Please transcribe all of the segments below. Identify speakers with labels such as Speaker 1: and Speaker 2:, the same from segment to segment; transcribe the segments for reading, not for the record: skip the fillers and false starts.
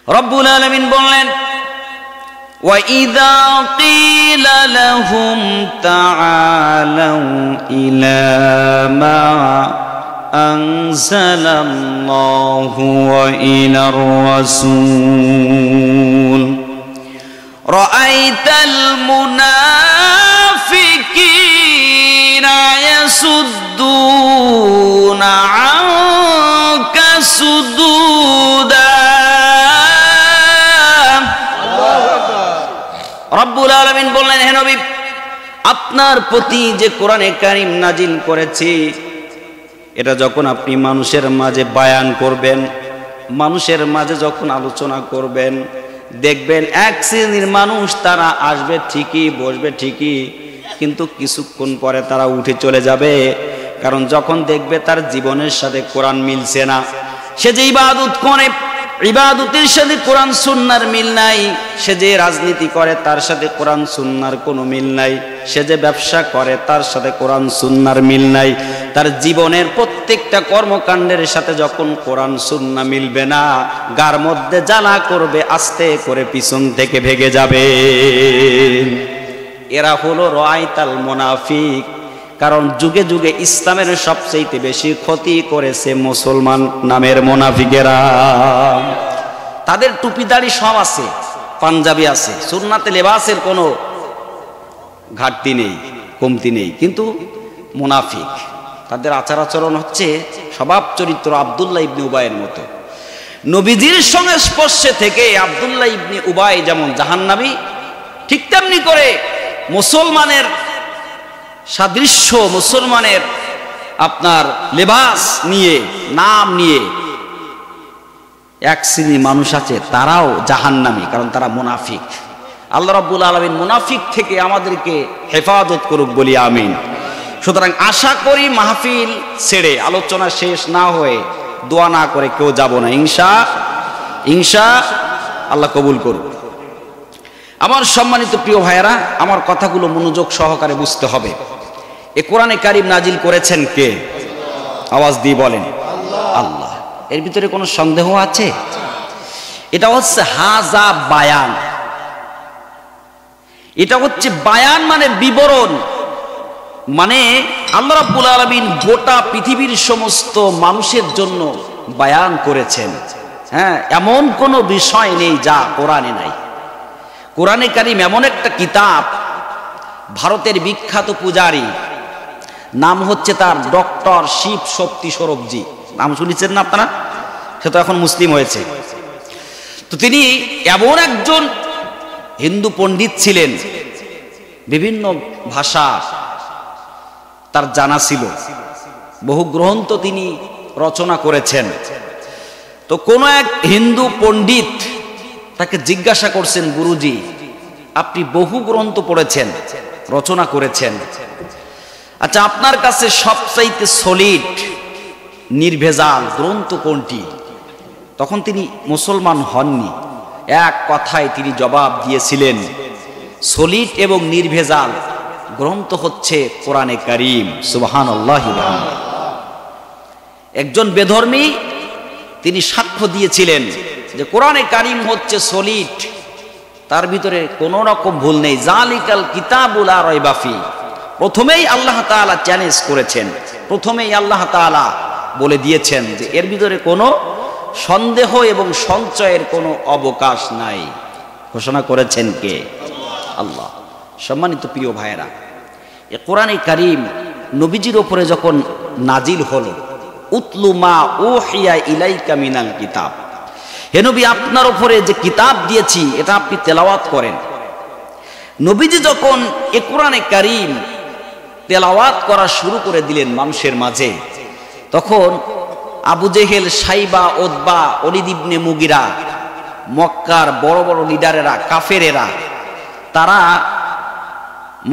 Speaker 1: রব্বুল আলামিন বললেন, وَإِذَا قِيلَ لَهُمْ تَعَالَوْا إِلَى مَا أَنزَلَ اللَّهُ وَإِلَى الرَّسُولِ رَأَيْتَ الْمُنَافِقِينَ يَصُدُّونَ عَنكَ صُدُودًا। রব্বুল আলামিন বললেন, হে নবী, আপনার প্রতি যে কোরআনে কারীম নাজিল করেছি, এটা যখন আপনি মানুষের মাঝে বায়ান করবেন, মানুষের মাঝে যখন আলোচনা করবেন, দেখবেন এক শ্রেণীর মানুষ তারা আসবে ঠিকই, বসবে ঠিকই, কিন্তু কিছুক্ষণ পরে তারা উঠে চলে যাবে। কারণ যখন দেখবে তার জীবনের সাথে কোরআন মিলছে না, সে যে ইবাদত করে ইবাদতের সাথে কোরআন সুন্নাহর মিল নাই, সে যে রাজনীতি করে তার সাথে কোরআন সুন্নাহর কোনো মিল নাই, সে যে ব্যবসা করে তার সাথে কোরআন সুন্নাহর মিল নাই, তার জীবনের প্রত্যেকটা কর্মকাণ্ডের সাথে যখন কোরআন সুন্নাহ মিলবে না, গার মধ্যে জ্বালা করবে, আস্তে করে পিছন থেকে ভেগে যাবে। এরা হলো রাআইতাল মুনাফিক। কারণ যুগে যুগে ইসলামের সবচেয়ে বেশি ক্ষতি করেছে মুসলমান নামের মুনাফিকেরা। তাদের টুপি দাড়ি সব আছে, পাঞ্জাবি আছে, সুন্নাতে লেবাসের কোনো ঘাটতি নেই, কমতি নেই, কিন্তু মুনাফিক। তাদের আচার আচরণ হচ্ছে স্বভাব চরিত্র আব্দুল্লাহ ইবনে উবাইয়ের মতো। নবীজির সঙ্গে স্পর্শে থেকে আব্দুল্লাহ ইবনে উবাই যেমন জাহান্নামী, ঠিক তেমনি করে মুসলমানের সাদৃশ্য, মুসলমানের আপনার লেবাস নিয়ে, নাম নিয়ে এক শ্রেণীর মানুষ আছে, তারাও জাহান্নামী, কারণ তারা মুনাফিক। আল্লাহ রাব্বুল আলামিন মুনাফিক থেকে আমাদেরকে হেফাজত করুক বলি আমিন। সুতরাং আশা করি মাহফিল ছেড়ে আলোচনা শেষ না হয়ে দোয়া না করে কেউ যাব না, ইনশা আল্লাহ কবুল করুক। আমার সম্মানিত প্রিয় ভাইয়েরা, আমার কথাগুলো মনোযোগ সহকারে বুঝতে হবে। এ কোরআনে কারীম নাজিল করেছেন কে? আওয়াজ দিয়ে বলেন, আল্লাহ। এর ভিতরে কোনো সন্দেহ আছে? এটা হচ্ছে হাজা বায়ান। এটা হচ্ছে বায়ান মানে বিবরণ, মানে আল্লাহ রাব্বুল আলামিন গোটা পৃথিবীর সমস্ত মানুষের জন্য বায়ান করেছেন। হ্যাঁ, এমন কোনো বিষয় নেই যা কোরআনে নাই। কোরআনে কারীম এমন একটা কিতাব, ভারতের বিখ্যাত পূজারী, নাম হচ্ছে তার ডক্টর শিব শক্তি স্বরূপজি, নাম শুনেছেন না আপনারা? সে তো এখন মুসলিম হয়েছে। তো তিনি এমন একজন হিন্দু পণ্ডিত ছিলেন, বিভিন্ন ভাষা তার জানা ছিল, বহু গ্রন্থ তিনি রচনা করেছেন। তো কোন এক হিন্দু পণ্ডিত তাকে জিজ্ঞাসা করছেন, গুরুজি, আপনি বহু গ্রন্থ পড়েছেন, রচনা করেছেন, আচ্ছা আপনার কাছে সবচাইতে সলিড নির্ভেজাল গ্রন্থ কোনটি? তখন তিনি মুসলমান হননি, এক কথায় তিনি জবাব দিয়েছিলেন, সলিড এবং নির্ভেজাল গ্রন্থ হচ্ছে কোরআনে কারীম। সুবহানাল্লাহি ওয়া বিহামদিহি। একজন বেধর্মী তিনি সাক্ষ্য দিয়েছিলেন যে কোরআনে কারীম হচ্ছে সলিড, তার ভিতরে কোনো রকম ভুল নেই। জালিকাল কিতাবুল লা রাইবা ফি। প্রথমেই আল্লাহ তাআলা চ্যালেঞ্জ করেছেন, প্রথমেই আল্লাহ তাআলা বলে দিয়েছেন যে এর ভিতরে কোনো সন্দেহ এবং সংশয়ের কোনো অবকাশ নাই। ঘোষণা করেছেন কে? আল্লাহ। সম্মানিত প্রিয় ভাইয়েরা, এ কোরআনে কারীম নবীজির উপরে যখন নাজিল হলো, উতলু মা উহিয়া ইলাইকা মিনাল কিতাব, হে নবী আপনার উপরে যে কিতাব দিয়েছি এটা আপনি তেলাওয়াত করেন। নবীজি যখন এ কোরআনে কারীম তেলাওয়াত করা শুরু করে দিলেন মানুষের মাঝে, তখন আবু জেহেল, সাইবা, উতবা, ওলীদ ইবনে মুগিরা, মক্কার বড় বড় লিডারেরা, কাফেরেরা, তারা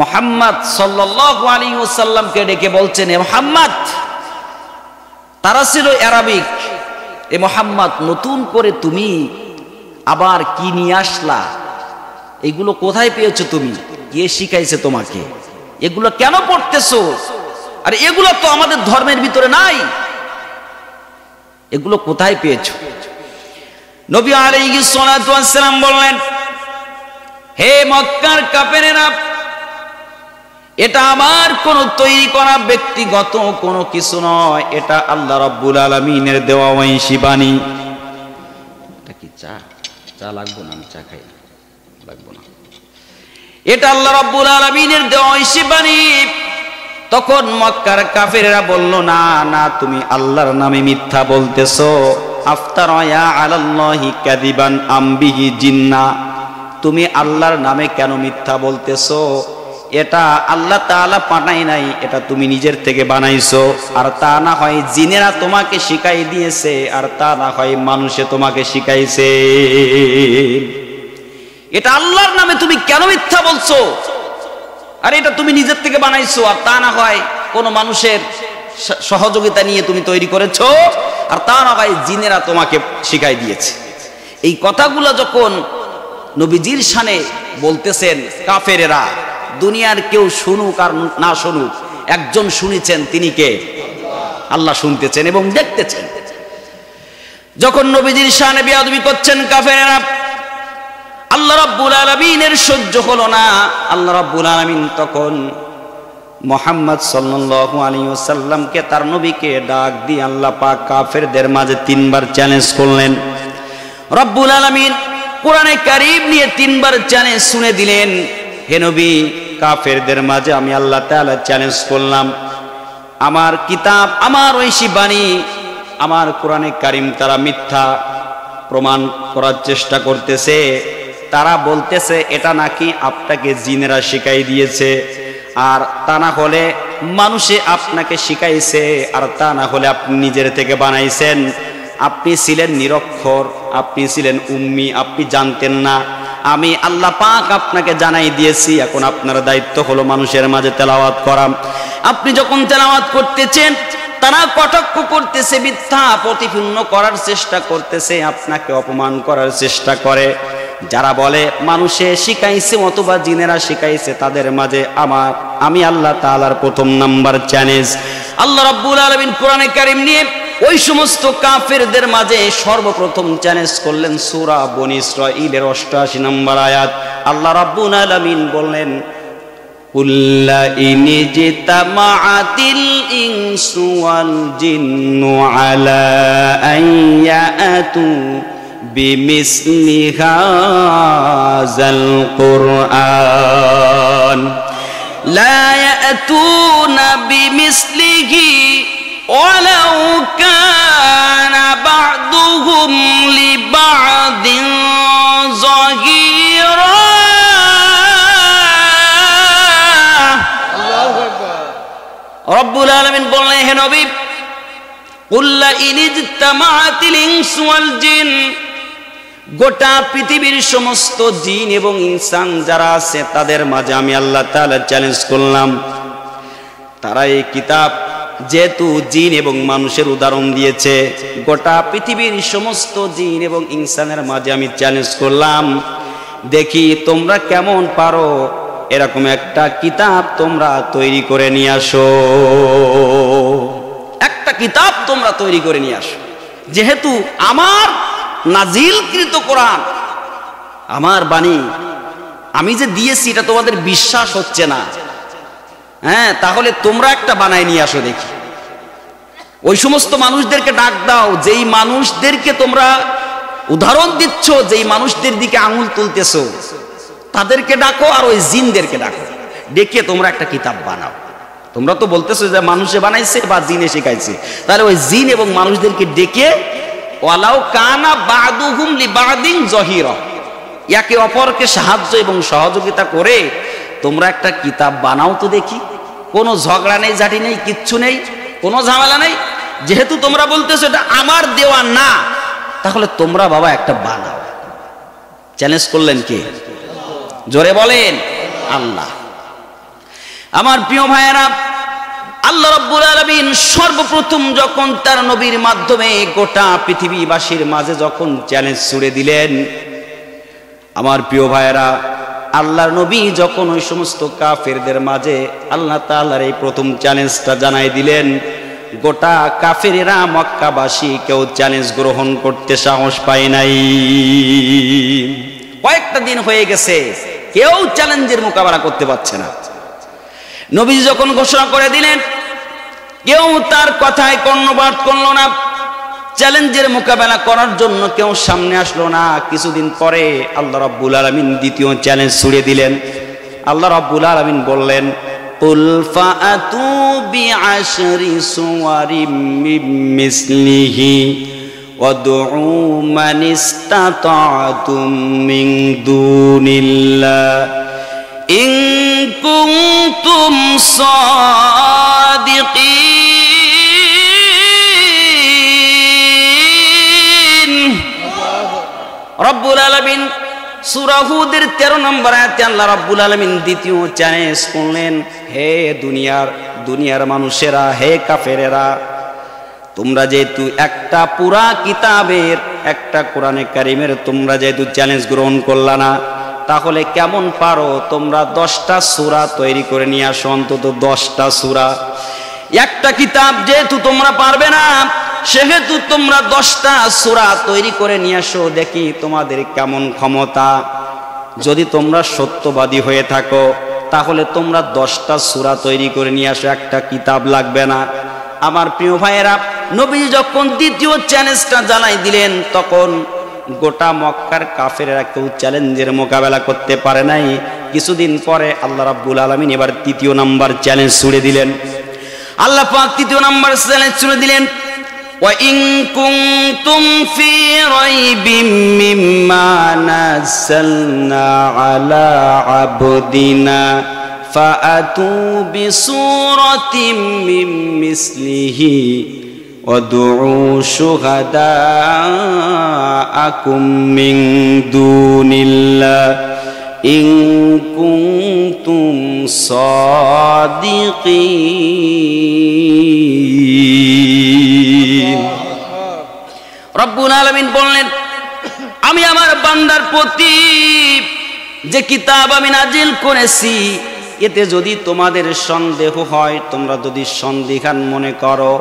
Speaker 1: মুহাম্মদ সাল্লাল্লাহু আলাইহি ওয়াসাল্লামকে ডেকে বলছেন, হে মুহাম্মদ, তারা ছিল আরবিক, এ মুহাম্মদ নতুন করে তুমি আবার কি নিয়ে আসলা? এগুলো কোথায় পেয়েছো তুমি? কে শিখাইছে তোমাকে? এগুলো কেন পড়তেছো? আর এগুলো তো আমাদের ধর্মের ভিতরে নাই, এগুলো কোথায় পেয়েছো? নবী আলাইহিস সালাতু ওয়াস সালাম বললেন, হে মক্কার কাফেরেরা, এটা আমার কোন তৈরি করা ব্যক্তিগত কোনো কিছু নয়, এটা আল্লাহ রাব্বুল আলামিনের দেওয়া ঐশী বাণী। এটা কি চা? চা লাগবে না, আমি চা খাই না, লাগবে না। এটা আল্লাহ রাব্বুল আলামিনের দেওয়া ঐশী বাণী। তখন মক্কার কাফেররা বলল, না না, তুমি আল্লাহর নামে মিথ্যা বলতেছো। আফতারায়া আলাল্লাহি কাযিবান আম বিহি জিন্না, তুমি আল্লাহর নামে কেন মিথ্যা বলতেছো? এটা আল্লাহ তাআলা পাঠাই নাই, এটা তুমি নিজের থেকে বানাইছো। আর তা না হয় জিনেরা তোমাকে শিখাই দিয়েছে, আর তা না হয় মানুষে তোমাকে শিখাইছে। এটা আল্লাহর নামে তুমি কেন মিথ্যা বলছো? আর এটা তুমি নিজের থেকে বানাইছো, আর তা না হয় কোনো মানুষের সহযোগিতা নিয়ে তুমি তৈরি করেছো, আর তা না হয় জিনেরা তোমাকে শিখাই দিয়েছে। এই কথাগুলো যখন নবীজির শানে বলতেছেন কাফেরেরা, দুনিয়ার কেউ শুনুক আর না শুনুক, একজন শুনেছেন, তিনি কে? আল্লাহ শুনতেছেন এবং দেখতেছেন। যখন নবীজির শানে বেয়াদবি করছেন কাফেরেরা, আল্লাহ রাব্বুল আলামিনের সহ্য হলো না। আল্লাহ রাব্বুল আলামিন তখন মুহাম্মদ সাল্লাল্লাহু আলাইহি ওয়াসাল্লামকে, তার নবীকে ডাক দিয়ে আল্লাহ পাক কাফেরদের মাঝে তিনবার চ্যালেঞ্জ করলেন। রব্বুল আলামিন কোরআনে কারীম নিয়ে তিনবার চ্যালেঞ্জ শুনে দিলেন, হে নবী, কাফেরদের মাঝে আমি আল্লাহ তাআলা চ্যালেঞ্জ করলাম, আমার কিতাব, আমার ঐশী বাণী, আমার কোরআনে কারীম তারা মিথ্যা প্রমাণ করার চেষ্টা করতেছে। তারা বলতেছে এটা নাকি আপনাকে জিনেরা শিখাই দিয়েছে, আর তা না হলে মানুষে আপনাকে শিখাইছে, আর তা না হলে আপনি নিজের থেকে বানাইছেন। আপনি ছিলেন নিরক্ষর, আপনি ছিলেন উম্মি, আপনি জানতেন না। আমি আল্লাহ পাক আপনাকে জানাই দিয়েছি, এখন আপনার দায়িত্ব হলো মানুষের মাঝে তেলাওয়াত করা। আপনি যখন তেলাওয়াত করতেছেন, তারা কটাক্ষ করতেছে, মিথ্যা প্রতিপূর্ণ করার চেষ্টা করতেছে, আপনাকে অপমান করার চেষ্টা করে। যারা বলে মানুষে শিখাইছে অথবা জিনেরা শিখাইছে, তাদের মাঝে আমি আল্লাহ তাআলার প্রথম নাম্বার চ্যালেঞ্জ। আল্লাহ রাব্বুল আলামিন কোরআনে কারীম নিয়ে ওই সমস্ত কাফেরদের মাঝে সর্বপ্রথম চ্যালেঞ্জ করলেন সূরা বনী ইসরাঈলের 88 নম্বর আয়াত। আল্লাহ রাব্বুল আলামিন বললেন, কুল্লা ইনিজতামাআতিল ইনসু ওয়াল জিন্নু আলা আইয়াতু বিমিসলি হাযাল কুরআন লা ইয়াতুনা বিমিসলিহি ওয়ালাউ কানা বা'দুহুম লিবা'দিন যাহিরা। আল্লাহু আকবার। রব্বুল আলামিন বললেন, হে নবী, কুল্লা ইনিজতামাআতিল ইনসু ওয়াল জিন, গোটা পৃথিবীর সমস্ত জিন এবং ইনসান যারা আছে তাদের মাঝে আমি আল্লাহ তাআলা চ্যালেঞ্জ করলাম। তারা এই কিতাব যেহেতু জিন এবং মানুষের উদাহরণ দিয়েছে, গোটা পৃথিবীর সমস্ত জিন এবং ইনসানের মাঝে আমি চ্যালেঞ্জ করলাম, দেখি তোমরা কেমন পারো এরকম একটা কিতাব তোমরা তৈরি করে নিয়ে আসো। একটা কিতাব তোমরা তৈরি করে নিয়ে আসো। যেহেতু আমার নাজিলকৃত কোরআন, আমার বাণী আমি যে দিয়েছি এটা তোমাদের বিশ্বাস হচ্ছে না, হ্যাঁ, তাহলে তোমরা একটা বানায় নিয়ে আসো দেখি। ওই সমস্ত মানুষদেরকে ডাক দাও, যেই মানুষদেরকে তোমরা উদাহরণ দিচ্ছ, যেই মানুষদের দিকে আঙুল তুলতেছো, তাদেরকে ডাকো, আর ওই জিনদেরকে ডাকো, ডেকে তোমরা একটা কিতাব বানাও। তোমরা তো বলতেছো যে মানুষে বানাইছে বা জিনে শিখাইছে, তাহলে ওই জিন এবং মানুষদেরকে ডেকে ওয়ালাউ কানা বা'দুহুম লিবা'দিন যাহিরা, একে অপরকে সাহায্য এবং সহযোগিতা করে তোমরা একটা কিতাব বানাও তো দেখি। কোনো ঝগড়া নেই, ঝাঁটি নেই, কিচ্ছু নেই, কোনো ঝামেলা নেই। যেহেতু তোমরা বলতেছো এটা আমার দেওয়া না, তাহলে তোমরা বাবা একটা বানাও। চ্যালেঞ্জ করলেন কে? জোরে বলেন, আল্লাহ। আমার প্রিয় ভাইয়েরা, আল্লাহ রাব্বুল আলামিন সর্বপ্রথম যখন তার নবীর মাধ্যমে গোটা পৃথিবীবাসীর মাঝে যখন চ্যালেঞ্জ ছুড়ে দিলেন, আমার প্রিয় ভাইয়েরা, আল্লাহর নবী যখন ওই সমস্ত কাফেরদের মাঝে আল্লাহ তাআলার এই প্রথম চ্যালেঞ্জটা জানাই দিলেন, গোটা কাফেরেরা মক্কাবাসী কেউ চ্যালেঞ্জ গ্রহণ করতে সাহস পায় নাই। কয়েকটা দিন হয়ে গেছে, কেউ চ্যালেঞ্জের মোকাবেলা করতে পারছে না। নবীজি যখন ঘোষণা করে দিলেন, কেউ তার কথায় কর্ণপাত করলো না, চ্যালেঞ্জের মোকাবেলা করার জন্য কেউ সামনে আসলো না। কিছুদিন পরে আল্লাহ রাব্বুল আলামিন দ্বিতীয় চ্যালেঞ্জ ছুড়ে দিলেন। আল্লাহ রাব্বুল আলামিন বললেন, কুল ফাআতু বিআশরি সুওয়ারিম মিসলিহি ওয়াদউ মান ইসতাতা'তুম মিন দুনিল্লাহ ইন কুনতুম সাদিকিন। রব্বুল আলামিন সূরা হুদের 13 নম্বর আয়াতে আল্লাহ রাব্বুল আলামিন দ্বিতীয় চ্যালেঞ্জ করলেন, হে দুনিয়ার মানুষেরা, হে কাফেরেরা, তোমরা যেহেতু একটা পুরা কিতাবের, একটা কোরআনে কারিমের তোমরা যেহেতু চ্যালেঞ্জ গ্রহণ করলা না, তাহলে কেমন পারো তোমরা 10টা সূরা তৈরি করে নিয়ে আসো, অন্তত 10টা সূরা। একটা কিতাব যেহেতু তোমরা পারবে না, সেহেতু তোমরা 10টা সূরা তৈরি করে নিয়ে আসো, দেখি তোমাদের কেমন ক্ষমতা। যদি তোমরা সত্যবাদী হয়ে থাকো তাহলে তোমরা 10টা সূরা তৈরি করে নিয়ে আসো, একটা কিতাব লাগবে না। আমার প্রিয় ভাইয়েরা, নবী যখন দ্বিতীয় চ্যালেঞ্জটা জানাই দিলেন, তখন গোটা মক্কার কাফেররা কেউ চ্যালেঞ্জের মোকাবেলা করতে পারে নাই। কিছুদিন পরে আল্লাহ রাব্বুল আলামিন এবার তৃতীয় নাম্বার চ্যালেঞ্জ ছুড়ে দিলেন। আল্লাহ পাক তৃতীয় নাম্বার চ্যালেঞ্জ ছুড়ে দিলেন, وَإِن كُنتُمْ فِي رَيْبٍ مِّمَّا نَزَّلْنَا عَلَى عَبْدِنَا فَأْتُوا بِسُورَةٍ مِّن مِّثْلِهِ وَادْعُوا شُهَدَاءَكُم مِّن دُونِ اللَّهِ إِن كُنتُمْ صَادِقِينَ। রব্বুল আলামিন বললেন, আমি আমার বান্দার প্রতি যে কিতাব আমি নাজিল করেছি, এতে যদি তোমাদের সন্দেহ হয়, তোমরা যদি সন্দিহান মনে করো,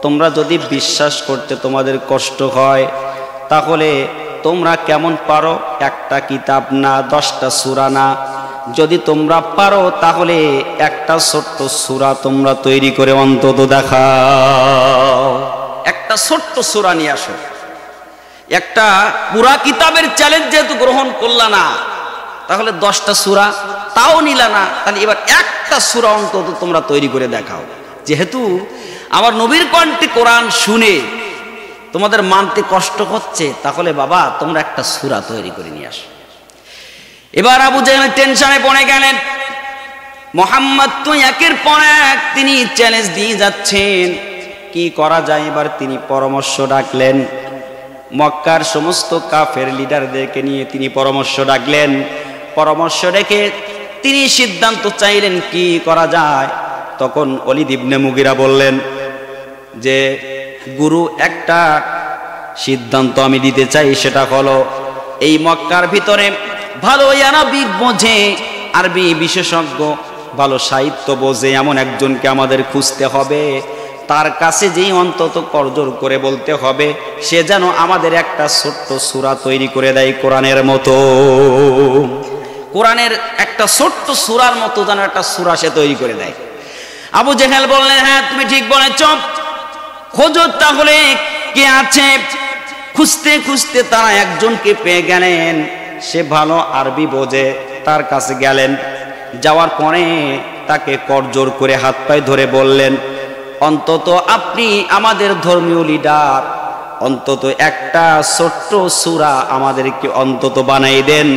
Speaker 1: তোমরা যদি বিশ্বাস করতে তোমাদের কষ্ট হয়, তাহলে তোমরা কেমন পারো একটা কিতাব না, 10টা সূরা না, যদি তোমরা পারো তাহলে একটা ছোট্ট সূরা তোমরা তৈরি করে অন্তত দেখাও। একটা ছোট্ট সূরা নিয়ে আসো। একটা পুরা কিতাবের চ্যালেঞ্জ যেহেতু গ্রহণ করলা না, তাহলে 10টা সূরা তাও নিলা না, তাহলে এবার একটা সূরা অন্তত তোমরা তৈরি করে দেখাও। যেহেতু আমার নবীর কণ্ঠে কোরআন শুনে তোমাদের মানতে কষ্ট হচ্ছে, তাহলে বাবা তোমরা একটা সূরা তৈরি করে নিয়ে আসো। এবার আবু জাহেল টেনশনে পড়ে গেলেন। মুহাম্মদ তো একের পর এক তিনি চ্যালেঞ্জ দিয়ে যাচ্ছেন, কি করা যায়? এবার তিনি পরামর্শ ডাকলেন। মক্কার সমস্ত কাফের লিডারদেরকে নিয়ে তিনি পরামর্শ ডাকলেন। পরামর্শ রেখে তিনি সিদ্ধান্ত চাইলেন কি করা যায়। তখন ওলীদ ইবনে মুগীরা বললেন যে, গুরু, একটা সিদ্ধান্ত আমি দিতে চাই, সেটা হলো এই মক্কার ভিতরে ভালো আরবি বোঝে, আরবি বিশেষজ্ঞ, ভালো সাহিত্য বোঝে এমন একজনকে আমাদের খুঁজতে হবে। তার কাছে যেই অন্তত করজোর করে বলতে হবে সে যেন আমাদের একটা ছোট্ট সূরা তৈরি করে দেয় কোরআনের মতো। কোরআনের একটা ছোট্ট সূরার মতো যেন একটা সূরা সে তৈরি করে দেয়। আবু জেহেল বললেন, হ্যাঁ তুমি ঠিক বলেছ, খোঁজো তাহলে কে আছে। খুঁজতে খুঁজতে তারা একজনকে পেয়ে গেলেন, সে ভালো আরবি বোঝে, তার কাছে গেলেন। যাওয়ার পরে তাকে করজোর করে হাত পায়ে ধরে বললেন, অন্তত আপনি আমাদের ধর্মীয় লিডার, অন্তত একটা ছোট্ট সূরা আমাদেরকে অন্তত বানাই দেন,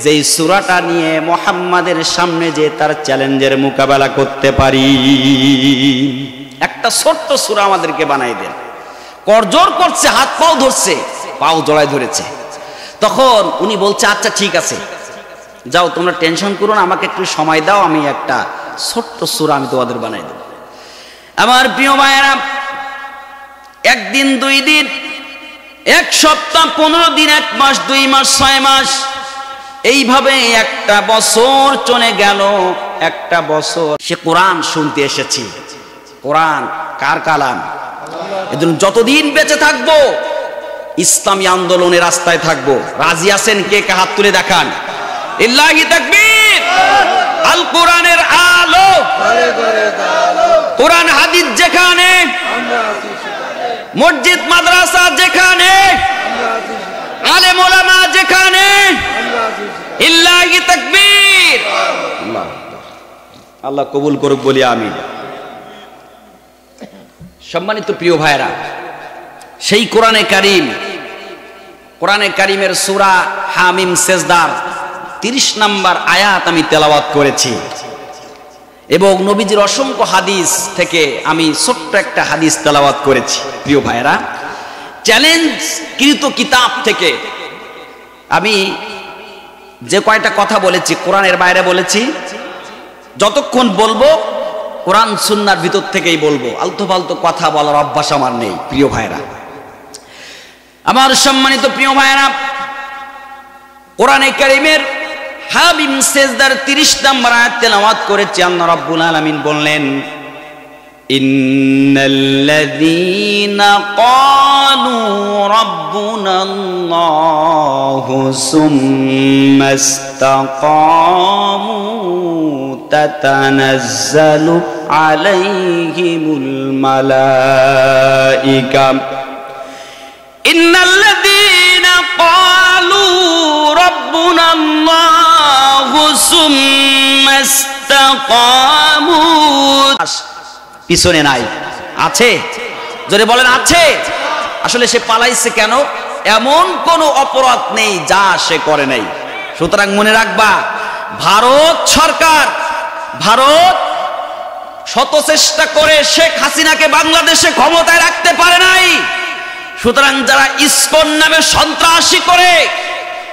Speaker 1: যেই সূরাটা নিয়ে মুহাম্মাদের সামনে যে তার চ্যালেঞ্জের মোকাবেলা করতে পারি। একটা ছোট্ট সূরা আমাদেরকে বানাই দেন। করজোর করছে, হাত পাও ধরছে, পাও জড়ায় ধরেছে। তখন উনি বলছে, আচ্ছা ঠিক আছে, যাও তোমরা টেনশন করো না, আমাকে একটু সময় দাও, আমি একটা ছোট্ট সূরা আমি তোমাদের বানাই দেব। আমার প্রিয় ভাইয়েরা, একদিন, 2 দিন, 1 সপ্তাহ, 15 দিন, 1 মাস, 2 মাস, 6 মাস, এইভাবে একটা বছর চলে গেল। একটা বছর সে কোরআন শুনতে এসেছে। কোরআন কার কালাম? এজন্য যতদিন বেঁচে থাকবো ইসলামী আন্দোলনের রাস্তায় থাকবো। রাজি আছেন? কে কে হাত তুলে দেখান। ইল্লাহি তাকবীর। আল কোরআনের আলো, কোরআন হাদিস যেখানে, মসজিদ মাদ্রাসা যেখানে, আলেম ওলামা যেখানে, ইল্লাহি তাকবীর। আল্লাহ কবুল করুক বলি আমিন। সম্মানিত প্রিয় ভাইরা, সেই কোরআনে কারীমের সূরা হামিম সেজদার 30 নম্বর আয়াত আমি তেলাওয়াত করেছি এবং নবীজির অসংখ্য হাদিস থেকে আমি ছোট্ট একটা হাদিস তেলাওয়াত করেছি। প্রিয় ভাইরা, চ্যালেঞ্জকৃত কিতাব থেকে আমি যে কয়টা কথা বলেছি কোরআনের বাইরে বলেছি। যতক্ষণ বলবো কোরআন সুন্নাহর ভিতর থেকেই বলবো, আলতু ফালতু কথা বলার অভ্যাস আমার নেই। প্রিয় ভাইরা, আমার সম্মানিত প্রিয় ভাইরা, কোরআনে কারীমের হামিম সেজদার 30 নম্বর আয়াত তেলাওয়াত করেছি। আল্লাহ রাব্বুল আলামিন বললেন, ইন্নাল্লাযীনা ক্বালু রাব্বুনাল্লাহু সুম্মা ইসতাকামু তাতানাজ্জালু আলাইহিমুল মালাইকা ইন্নাল্লাযীনা ক্বালু রাব্বুনাল্লাহু সুম্মা ইসতাকামু। পিছনে নাই, আছে? যদি বলেন আছে। আসলে সে পালাইছে কেন? এমন কোন অপরাধ নেই যা সে করে নাই। সুতরাং মনে রাখবা, ভারত সরকার, ভারত শত চেষ্টা করে শেখ হাসিনাকে বাংলাদেশে ক্ষমতায় রাখতে পারে নাই। সুতরাং যারা ইসকন নামে সন্ত্রাসী করে,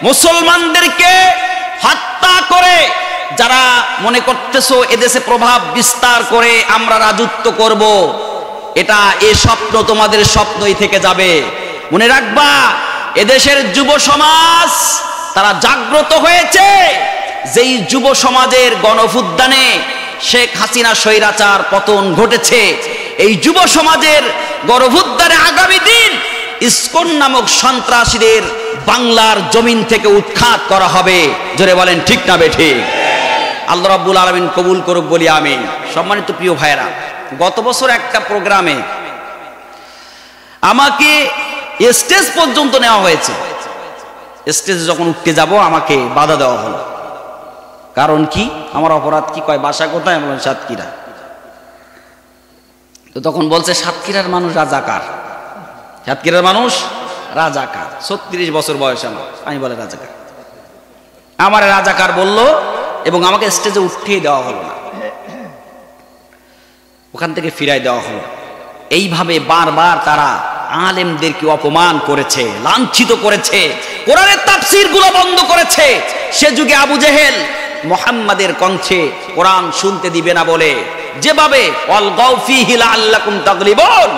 Speaker 1: মুসলমানদেরকে হত্যা করে, যারা মনে করতেছো এদেশে প্রভাব বিস্তার করে আমরা রাজত্ব করব, এটা এ স্বপ্ন তোমাদের স্বপ্নই থেকে যাবে। মনে রাখবা, এদেশের যুব সমাজ তারা জাগ্রত হয়েছে। যেই যুব সমাজের গণঅভ্যুত্থানে শেখ হাসিনা স্বৈরাচার পতন ঘটেছে, এই যুব সমাজের গণঅভ্যুত্থানে আগামী দিন ইসকন নামক সন্ত্রাসীদের বাংলার জমিন থেকে উৎখাত করা হবে। জোরে বলেন ঠিক না বেঠিক? আল্লাহ রাব্বুল আলামিন কবুল করুক বলি আমিন। সম্মানিত প্রিয় ভাইরা, গত বছর একটা প্রোগ্রামে আমাকে স্টেজ পর্যন্ত নেওয়া হয়েছে। স্টেজে যখন উঠতে যাব আমাকে বাধা দেওয়া হলো। কারণ কি? আমার অপরাধ কি? কয় বাসা কোথায়? আমি বললাম সাতক্ষীরা। তো তখন বলছে সাতক্ষীরার মানুষ রাজাকার, সাতক্ষীরার মানুষ রাজাকার। 36 বছর বয়স আমার। আমি বলে রাজাকার, আমার রাজাকার বলল এবং আমাকে স্টেজে উঠিয়ে দেওয়া হলো না, ওখান থেকে ফিরাই দেওয়া হলো। এইভাবে বারবার তারা আলেমদেরকে অপমান করেছে, লাঞ্ছিত করেছে, কোরআনের তাফসীর গুলো বন্ধ করেছে। সে যুগে আবু জেহেল মুহাম্মাদের কণ্ঠে কোরআন শুনতে দিবে না বলে যেভাবে ওয়াল গাউফিহি লাআল্লাকুম তাগলিবুন,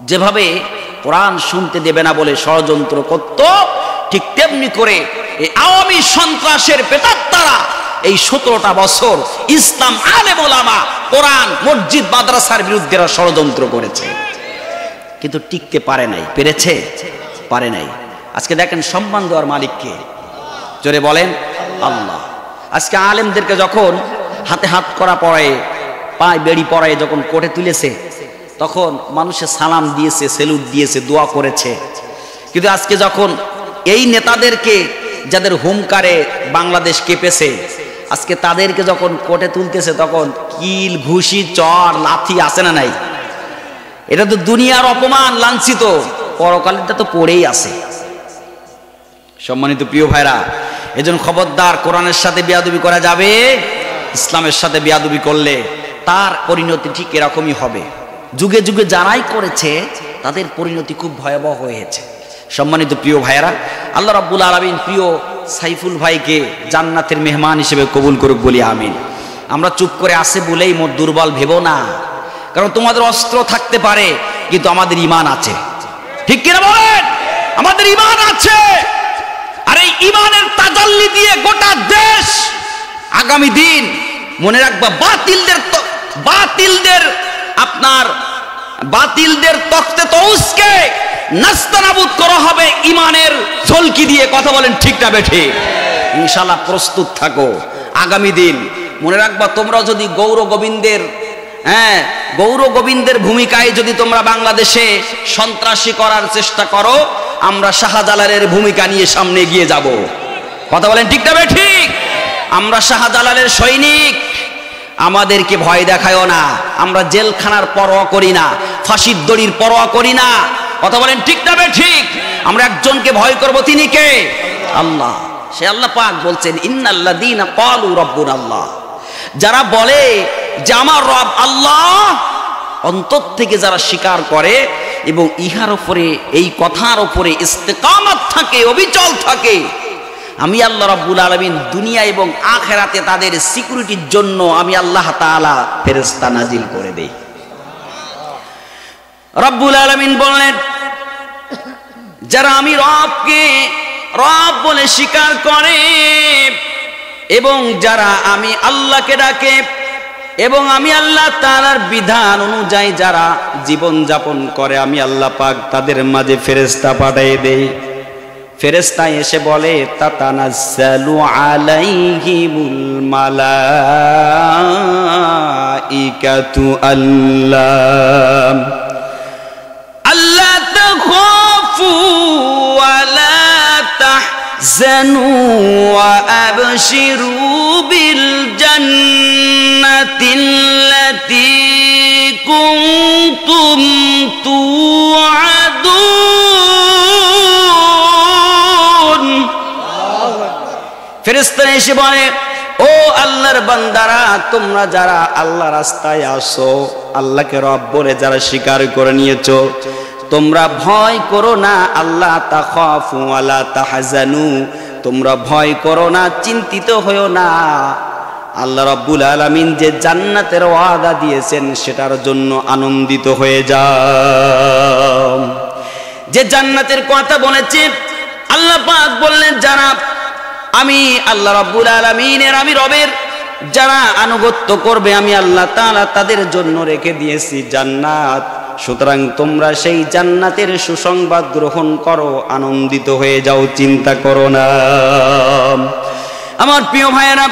Speaker 1: যেভাবে কোরআন শুনতে দেবে না বলে ষড়যন্ত্র করত, ঠিক তেমনি করে এই আওয়ামী সন্ত্রাসের পেটাত্তারা এই 17টা বছর ইসলাম, আলেম ওলামা, কোরআন, মসজিদ মাদ্রাসার বিরুদ্ধে ষড়যন্ত্র করেছে, কিন্তু টিকতে পারে নাই। পেরেছে? পারে নাই। আজকে দেখেন সম্মান দেওয়ার মালিককে। জোরে বলেন আল্লাহ। আজকে আলেমদেরকে যখন হাতে হাত করা পড়ায়, পায়ে বেড়ি পড়ায় যখন কোর্টে তুলেছে, তখন মানুষের সালাম দিয়েছে, সেলুট দিয়েছে, দোয়া করেছে। কিন্তু আজকে যখন এই নেতাদেরকে, যাদের হুঙ্কারে বাংলাদেশ কেঁপেছে, আজকে তাদেরকে যখন কোর্টে তুলতেছে, তখন কিল, ঘুষি, চর, লাথি আছে না নাই? এটা তো দুনিয়ার অপমান, লাঞ্ছিত। পরকালটা তো পড়েই আছে। সম্মানিত প্রিয় ভাইরা, এজন্য খবরদার, কোরআনের সাথে বেয়াদবি করা যাবে, ইসলামের সাথে বেয়াদবি করলে তার পরিণতি ঠিক এরকমই হবে। যুগে যুগে যারাই করেছে তাদের পরিণতি খুব ভয়াবহ হয়েছে। সম্মানিত প্রিয় ভাইয়েরা, আল্লাহ রাব্বুল আলামিন প্রিয় সাইফুল ভাইকে জান্নাতের মেহমান হিসেবে কবুল করুক বলি আমিন। আমরা চুপ করে আসে বলেই মোর দুর্বল ভেবো না, কারণ তোমাদের অস্ত্র থাকতে পারে কিন্তু আমাদের ঈমান আছে। ঠিক কিনা বলেন? আমাদের ঈমান আছে, আর এই ঈমানের তাজাল্লি দিয়ে গোটা দেশ আগামী দিন, মনে রাখবা, বাতিলদের বাতিলদের আপনার বাতিলদের তখ্তে তৌসকে নাস্তানাবুদ করা হবে ইমানের ঝলকি দিয়ে। কথা বলেন ঠিক না বেঠিক? ইনশাআল্লাহ প্রস্তুত থাকো। আগামী দিন মনে রাখবা, তোমরা যদি গৌর গোবিন্দের ভূমিকায় যদি তোমরা বাংলাদেশে সন্ত্রাসী করার চেষ্টা করো, আমরা শাহজালালের ভূমিকা নিয়ে সামনে এগিয়ে যাব। কথা বলেন ঠিক না বেঠিক? আমরা শাহজালালের সৈনিক, আমাদেরকে ভয় দেখায়ও না। আমরা জেলখানার পরোয়া করি না, ফাঁসির দড়ির পরোয়া করি না। কথা বলেন ঠিক না বেঠিক? আমরা একজনকে ভয় করব, তিনি কে? আল্লাহ। সে আল্লাহ পাক বলছেন, ইন্নাল্লাযীনা ক্বালু রাব্বুনাল্লাহ, যারা বলে যে আমার রব আল্লাহ, অন্তর থেকে যারা স্বীকার করে এবং ইহার উপরে, এই কথার উপরে ইস্তেকামত থাকে, অবিচল থাকে, আমি আল্লাহ রাব্বুল আলামিন দুনিয়া এবং আখিরাতে তাদের সিকিউরিটির জন্য আমি আল্লাহ তাআলা ফেরেশতা নাজিল করে দেই। রাব্বুল আলামিন বললেন, যারা আমি রবকে রব বলে স্বীকার করে এবং যারা আমি আল্লাহকে ডাকে এবং আমি আল্লাহ তাআলার বিধান অনুযায়ী যারা জীবন যাপন করে, আমি আল্লাহ পাক তাদের মাঝে ফেরেশতা পাঠিয়ে দেই। ফেরেশতা এসে বলে, তাতানাজ্জালু আলাইহিমুল মালাইকাতু আল্লাহ তাখাফু ওয়া লা তাহজানু ওয়া আবশিরু বিল জান্নাতিল্লাতী কুনতুম তুআদুন। ফেরেশতা এসে বলে, ও আল্লাহর বান্দারা, তোমরা যারা আল্লাহ রাস্তায় আসো, আল্লাহকে রব বলে যারা স্বীকার করে নিয়েছো, তোমরা ভয় করো না। আল্লাহ তাখাফু ওয়ালা তাহজানু, তোমরা ভয় করো না, চিন্তিত হয়ো না। আল্লাহ রাব্বুল আলামিন যে জান্নাতের ওয়াদা দিয়েছেন সেটার জন্য আনন্দিত হয়ে যাও। যে জান্নাতের কথা বলেছে আল্লাহ পাক বললেন, যারা আমি আল্লাহ রাব্বুল আলামিনের, আমি রবের যারা আনুগত্য করবে, আমি আল্লাহ তাআলা তাদের জন্য রেখে দিয়েছি জান্নাত। সুতরাং তোমরা সেই জান্নাতের সুসংবাদ গ্রহণ করো, আনন্দিত হয়ে যাও, চিন্তা করো না। আমার প্রিয় ভাইয়েরা,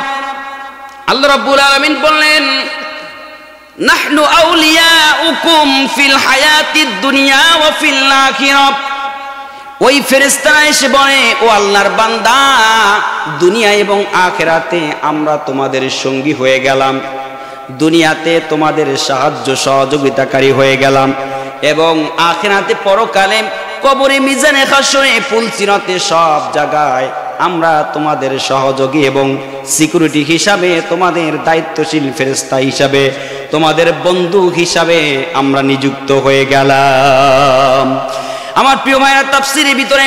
Speaker 1: আল্লাহ রাব্বুল আলামিন বললেন, নাহনু আউলিয়াউকুম ফিল হায়াতিদ দুনিয়া ওয়া ফিল আখিরাহ। ওই ফেরেশতারা এসে বলে, ও আল্লাহর বান্দা, দুনিয়া এবং আখিরাতে আমরা তোমাদের সঙ্গী হয়ে গেলাম, দুনিয়াতে তোমাদের সাহায্য সহযোগিতাকারী হয়ে গেলাম এবং আখিরাতে পরকালে কবরে, মিজানে, হাসরে, পুলসিরাতে সব জায়গায় আমরা তোমাদের সহযোগী এবং সিকিউরিটি হিসাবে, তোমাদের দায়িত্বশীল ফেরেশতা হিসাবে, তোমাদের বন্ধু হিসাবে আমরা নিযুক্ত হয়ে গেলাম। আমার প্রিয় ভাইরা, তাফসীরের ভিতরে,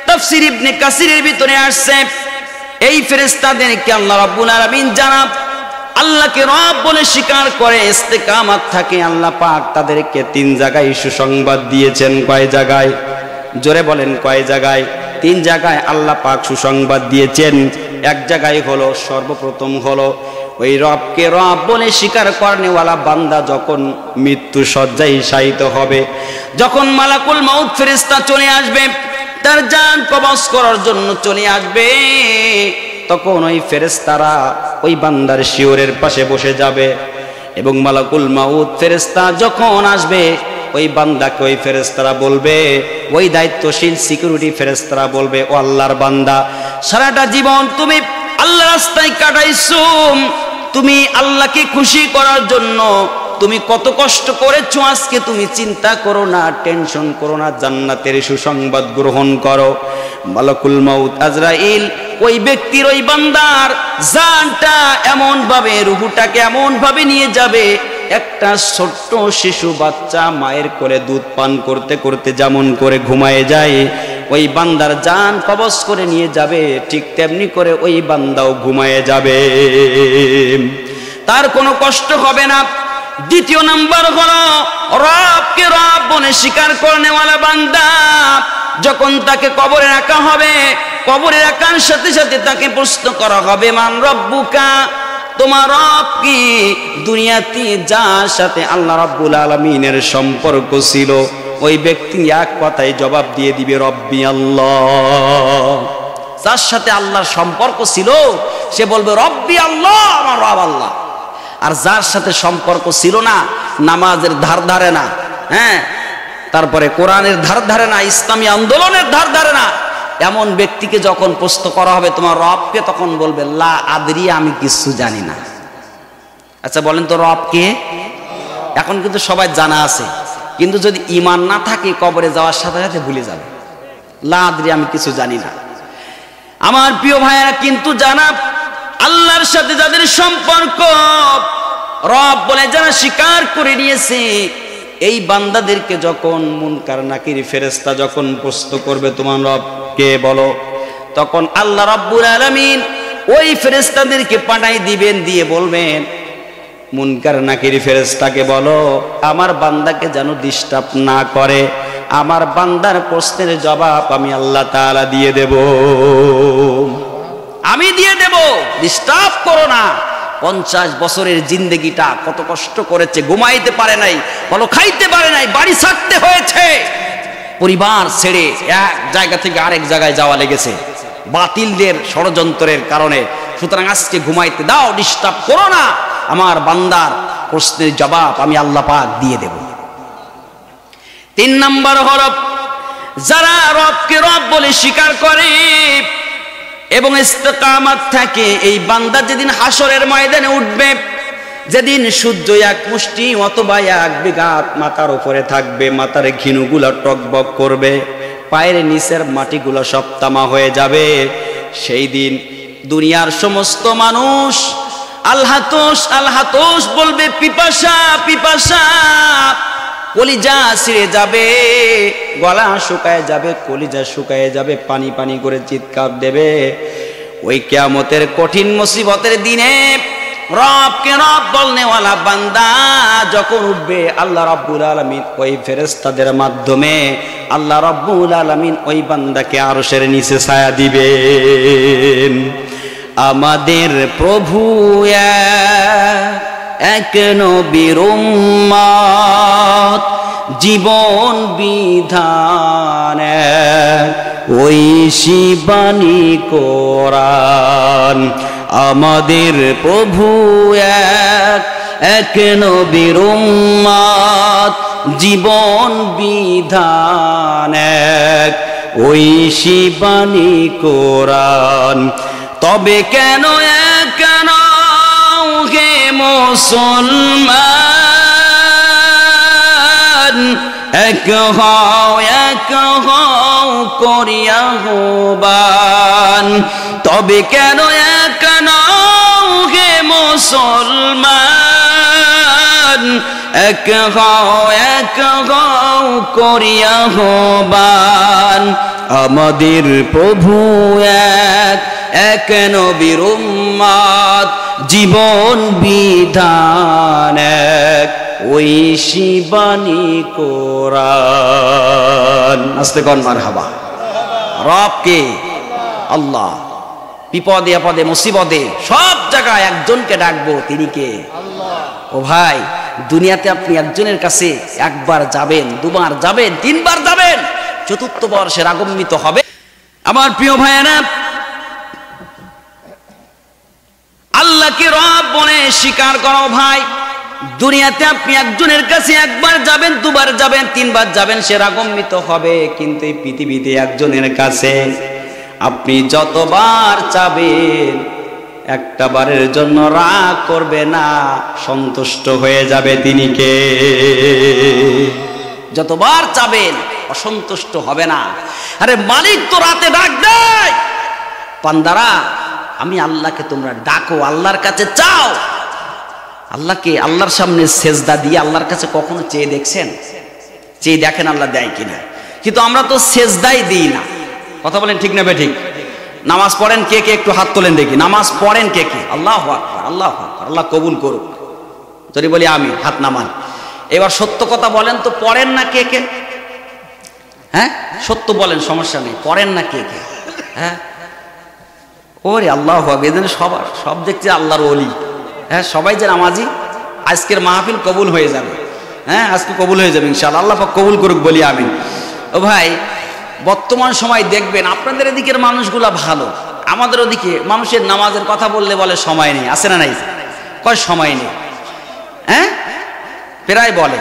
Speaker 1: তাফসীর ইবনে কাসিরের ভিতরে আসছে, এই ফেরেশতাদেরকে আল্লাহ রাব্বুল আলামিন যারা আল্লাহকে রব বলে স্বীকার করে, ইস্তেকামত থাকে, আল্লাহ পাক তাদেরকে 3 জায়গায় সুসংবাদ দিয়েছেন। কয় জায়গায়? জোরে বলেন, কয় জায়গায়? 3 জায়গায় আল্লাহ পাক সুসংবাদ দিয়েছেন। এক জায়গায় হলো, সর্বপ্রথম হলো ওই রবকে রব বলে স্বীকার করেনেওয়ালা বান্দা যখন মৃত্যু শয্যায় শায়িত হবে, যখন মালাকুল মাউত ফেরেশতা চলে আসবে, তার জান কবজ করার জন্য চলে আসবে, তখন ওই ফেরেশতারা ওই বান্দার শিয়রের পাশে বসে যাবে এবং মালাকুল মাউত ফেরেশতা যখন আসবে, ওই বান্দাকে ওই ফেরেশতারা বলবে, ওই দায়িত্বশীল সিকিউরিটি ফেরেশতারা বলবে, ও আল্লাহর বান্দা, সারাটা জীবন তুমি আল্লাহ রাস্তায় কাটাইছো, তুমি আল্লাহকে খুশি করার জন্য তুমি কত কষ্ট করেছো, আজকে তুমি চিন্তা করো না, টেনশন করো না, জান্নাতের সুসংবাদ গ্রহণ করো। মালাকুল মাউত আজরাইল ওই ব্যক্তির, ওই বান্দার জানটা এমন ভাবে, রূহটাকে এমন ভাবে নিয়ে যাবে, একটা ছোট্ট শিশু বাচ্চা মায়ের কোলে দুধ পান করতে করতে যেমন করে ঘুমায় যায়, ওই বান্দার জান কবজ করে নিয়ে যাবে, ঠিক তেমনি করে ওই বান্দাও ঘুমায় যাবে, তার কোনো কষ্ট হবে না। দ্বিতীয় নাম্বার হলো, রবকে রব বলে স্বীকার করেনেওয়ালা বান্দা যখন তাকে কবরে রাখা হবে, কবরে রাখার সাথে সাথে তাকে প্রশ্ন করা হবে, মান রব্বুকা, তোমার রব কি? দুনিয়াতে যার সাথে আল্লাহ রাব্বুল আলামিনের সম্পর্ক ছিল ওই ব্যক্তি এক কথায় জবাব দিয়ে দিবে রব্বি আল্লাহ। যার সাথে আল্লাহর সম্পর্ক ছিল সে বলবে রব্বি আল্লাহ, আমার রব আল্লাহ। আর যার সাথে সম্পর্ক ছিল না, নামাজের ধার ধারে না, হ্যাঁ, তারপরে কোরআনের ধার ধারে না, ইসলামী আন্দোলনের ধার ধারে না, এমন ব্যক্তিকে যখন প্রশ্ন করা হবে তোমার রবকে, তখন বলবে লা আদরি, আমি কিছু জানি না। আচ্ছা বলেন তো রব কে? এখন কিন্তু সবাই জানা আছে, কিন্তু যদি ঈমান না থাকে কবরে যাওয়ার সাথে সাথে ভুলে যাবে, লা আদরি, আমি কিছু জানি না। আমার প্রিয় ভাইয়েরা, কিন্তু জানা আল্লাহর সাথে যাদের সম্পর্ক, রব বলে যারা স্বীকার করে নিয়েছে, এই বান্দাদেরকে যখন মুনকার নাকির ফেরেশতা যখন প্রশ্ন করবে তোমার রব কে বলো, তখন আল্লাহ রাব্বুল আলামিন ওই ফেরেশতাদেরকে পাঠাই দিবেন, দিয়ে বলবেন মুনকার নাকির ফেরেশতাকে বলো আমার বান্দাকে যেন ডিস্টার্ব না করে, আমার বান্দার প্রশ্নের জবাব আমি আল্লাহ তাআলা দিয়ে দেব, আমি দিয়ে দেব, ডিস্টার্ব করো না। 50 বছরের জিন্দেগিটা কত কষ্ট করেছে, ঘুমাইতে পারে নাই, ভালো খাইতে পারে নাই, বাড়ি ছাড়তে হয়েছে, পরিবার ছেড়ে এক জায়গা থেকে আরেক জায়গায় যাওয়া লেগেছে বাতিলদের ষড়যন্ত্রের কারণে। সুতরাং আজকে ঘুমাইতে দাও, ডিস্টার্ব করো না, আমার বান্দার প্রশ্নের জবাব আমি আল্লাহ পাক দিয়ে দেব। 3 নম্বর হলো যারা রবকে রব বলে স্বীকার করে এবং ইস্তেকামাত থাকে, এই বান্দা যেদিন হাসরের ময়দানে উঠবে, যেদিন সূর্য এক মুষ্টি অথবা এক বিঘাত মাথার উপরে থাকবে, মাথার ঘিনুগুলো টকবক করবে, পায়ের নিচের মাটিগুলো সব তামা হয়ে যাবে, সেই দিন দুনিয়ার সমস্ত মানুষ আলহাতোষ আলহাতোষ বলবে, পিপাসা পিপাসা, কলিজা ছিঁড়ে যাবে, গলা শুকায় যাবে, কলিজা শুকায় যাবে, পানি পানি করে চিৎকার দেবে। ওই কিয়ামতের কঠিন মুসিবতের দিনে রবকে রব বলনেওয়ালা বান্দা যখন উঠবে, আল্লাহ রাব্বুল আলামিন ওই ফেরেশতাদের মাধ্যমে আল্লাহ রাব্বুল আলামিন ওই বান্দাকে আরশের নিচে ছায়া দিবেন। আমাদের প্রভু এক নবীর উম্মত, জীবন বিধান ওই শিবানী কোরআন। আমাদের প্রভু এক নবীর উম্মত, জীবন বিধান ওই শিবানী কোরআন। তবে কেন কেন হে মুসলমান, এক হও করিয়া হবান। তবে কেন কেন হে মুসলমান, এক হও করিয়া হবান। আমাদের প্রভু এক নবীর উম্মত, জীবন বিধান ওই শিবানী কোরআন। আস্তে কোন মারহাবা। রব কে? আল্লাহ। বিপদে আপদে মুসিবতে সব জায়গায় একজনকে ডাকবো, তিনি কে? আল্লাহ। ও ভাই, দুনিয়াতে আপনি একজনের কাছে একবার যাবেন, দুবার যাবেন, তিনবার যাবেন, চতুর্থ বর্ষে রাগান্বিত হবে। আমার প্রিয় ভাইয়েরা, আল্লাহকে রব বলে স্বীকার করো ভাই। দুনিয়াতে আপনি একজনের কাছে একবার যাবেন, দুবার যাবেন, তিনবার যাবেন, সে রাগান্বিত হবে। কিন্তু এই পৃথিবীতে একজনের কাছে আপনি যতবার চাবেন, একটা বারের জন্য রাগ করবে না, সন্তুষ্ট হয়ে যাবে। তিনি কে? যতবার চাবেন অসন্তুষ্ট হবে না। আরে মালিক তো রাতে ডাক দেয়, বান্দারা আমি আল্লাহকে তোমরা ডাকো, আল্লাহর কাছে চাও। আল্লাহকে আল্লাহর সামনে সেজদা দিয়ে আল্লাহর কাছে কখনো চেয়ে দেখছেন? চেয়ে দেখেন আল্লাহ দেয় কিনা। কিন্তু আমরা তো সেজদাই দিই না। কথা বলেন ঠিক না বেঠিক? নামাজ পড়েন কে কে? একটু হাত তোলেন দেখি। নামাজ পড়েন কে কে? আল্লাহু আকবার, আল্লাহু আকবার, আল্লাহ কবুল করুক। যদি বলি আমি, হাত নামান। এবার সত্য কথা বলেন তো, পড়েন না কে কে? হ্যাঁ, সত্য বলেন, সমস্যা নেই। পড়েন না কে কে? হ্যাঁ, ওরে আল্লাহু আকবার। এজন্য সব দেখছি আল্লাহর ওলি। হ্যাঁ সবাই যে নামাজি, আজকের মাহফিল কবুল হয়ে যাবে। হ্যাঁ আজকে কবুল হয়ে যাবে ইনশাআল্লাহ, আল্লাহ পাক কবুল করুক বলি আমিন। ও ভাই, বর্তমান সময় দেখবেন আপনাদের এদিকের মানুষগুলা ভালো, আমাদের ওদিকে মানুষের নামাজের কথা বললে বলে সময় নেই, আছে না নাই? কয় সময় নেই, হ্যাঁ প্রায় বলে,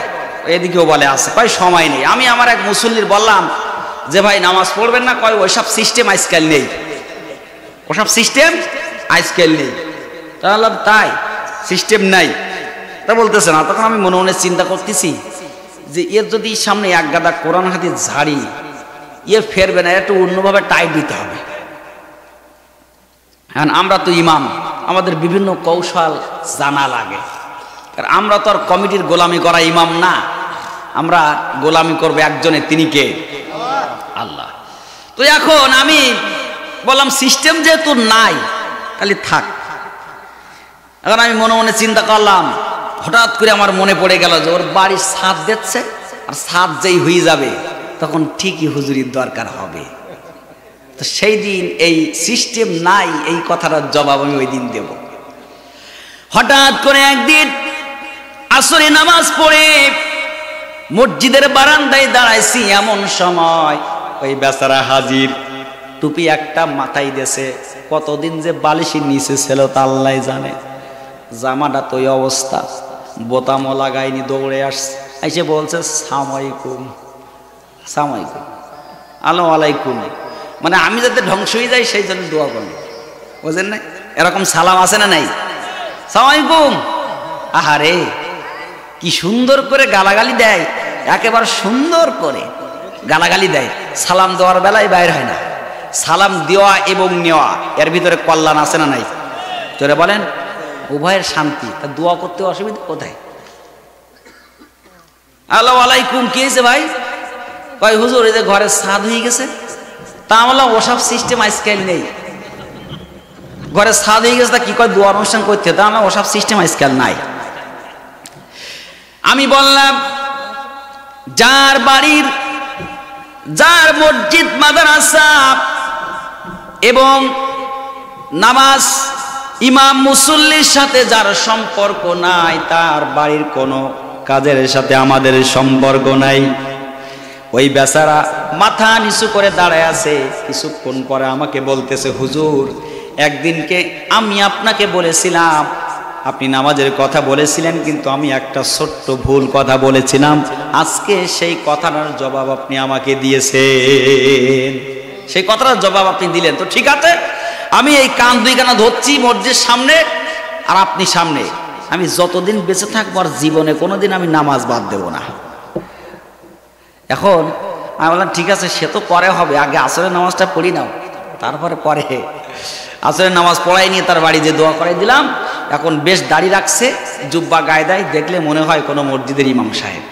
Speaker 1: এদিকেও বলে আছে, কয় সময় নেই। আমি আমার এক মুসল্লির বললাম যে ভাই নামাজ পড়বেন না, কয় ওইসব সিস্টেম আজকাল নেই, ওসব সিস্টেম আজকাল নেই। তাহলে তাই সিস্টেম নাই তা বলতেছে না। তখন আমি মনে মনে চিন্তা করতেছি যে এর যদি সামনে এক গাদা কোরআন হাদিস ঝাড়ি, এ ফেরবে না, একটু অন্যভাবে টাইট দিতে হবে। হ্যাঁ আমরা তো ইমাম, আমাদের বিভিন্ন কৌশল জানা লাগে, কারণ আমরা তো আর কমিটির গোলামি করা ইমাম না, আমরা গোলামি করবো একজনের, তিনি কে? আল্লাহ। তো এখন আমি বললাম সিস্টেম যেহেতু নাই তাহলে থাক। এখন আমি মনে মনে চিন্তা করলাম, হঠাৎ করে আমার মনে পড়ে গেল যে ওর বাড়ির ছাদ দিচ্ছে, আর ছাদ যেই হয়ে যাবে তখন ঠিকই হুজুরির দরকার হবে। তো সেই দিন এই সিস্টেম নাই, এই কথাটার জবাব আমি ওই দিন দেব। হঠাৎ করে একদিন আসরে নামাজ পড়ে মসজিদের বারান্দায় দাঁড়াইছি, এমন সময় ওই বেচারা হাজির, টুপি একটা মাথায় দেশে, কতদিন যে বালিশের নিচে ছিল তা আল্লাহ জানে, জামাটা তো এই অবস্থা, বোতামও লাগাইনি, দৌড়ে আসছে, এসে বলছে সালামালাইকুম, সালামালাইকুম, আলাইকুম, মানে আমি যাতে ধ্বংস হয়ে যাই সেই জন্য দোয়া করল, বুঝলেন না? এরকম সালাম আছে না নাই? সালামালাইকুম, আহারে কি সুন্দর করে গালাগালি দেয়, একেবারে সুন্দর করে গালাগালি দেয়, সালাম দেওয়ার বেলায় বাইর হয় না। সালাম দেওয়া এবং নেওয়া এর ভিতরে কল্যাণ আছে না নাই? তোরে বলেন, উভয়ের শান্তি, তা দোয়া করতে অসুবিধা কোথায়? আলাইকুম, কি হয়েছে ভাই? কয় হুজুর এই যে ঘরের ছাদ হয়ে গেছে। তা আমরা ওসব সিস্টেম আজকাল নেই, ঘরের ছাদ হয়ে গেছে তা কি কয় দোয়া অনুষ্ঠান করতে, তা আমরা ওসব সিস্টেম আজকাল নাই। আমি বললাম যার বাড়ির, যার মসজিদ মাদ্রাসা এবং নামাজ ইমাম মুসল্লির সাথে যার সম্পর্ক নাই, তার বাড়ির কোনো কাজের সাথে আমাদের সম্পর্ক নাই। ওই বেচারা মাথা নিচু করে দাঁড়ায় আছে, কিছুক্ষণ পরে আমাকে বলতেছে হুজুর একদিনকে আমি আপনাকে বলেছিলাম, আপনি নামাজের কথা বলেছিলেন, কিন্তু আমি একটা ছোট্ট ভুল কথা বলেছিলাম, আজকে সেই কথাটার জবাব আপনি আমাকে দিয়েছেন, সেই কথাটার জবাব আপনি দিলেন। তো ঠিক আছে, আমি এই কান দুই কানা ধরছি মসজিদের সামনে আর আপনি সামনে, আমি যতদিন বেঁচে থাকবো আর জীবনে কোনোদিন আমি নামাজ বাদ দেব না। এখন আমি বললাম ঠিক আছে, সে তো পরে হবে, আগে আসরের নামাজটা পড়ি নাও, তারপরে পরে। আসরের নামাজ পড়াই নিয়ে তার বাড়ি যে দোয়া করাই দিলাম। এখন বেশ দাড়ি রাখছে, জুব্বা গায়ে দেয়, দেখলে মনে হয় কোনো মসজিদের ইমাম সাহেব,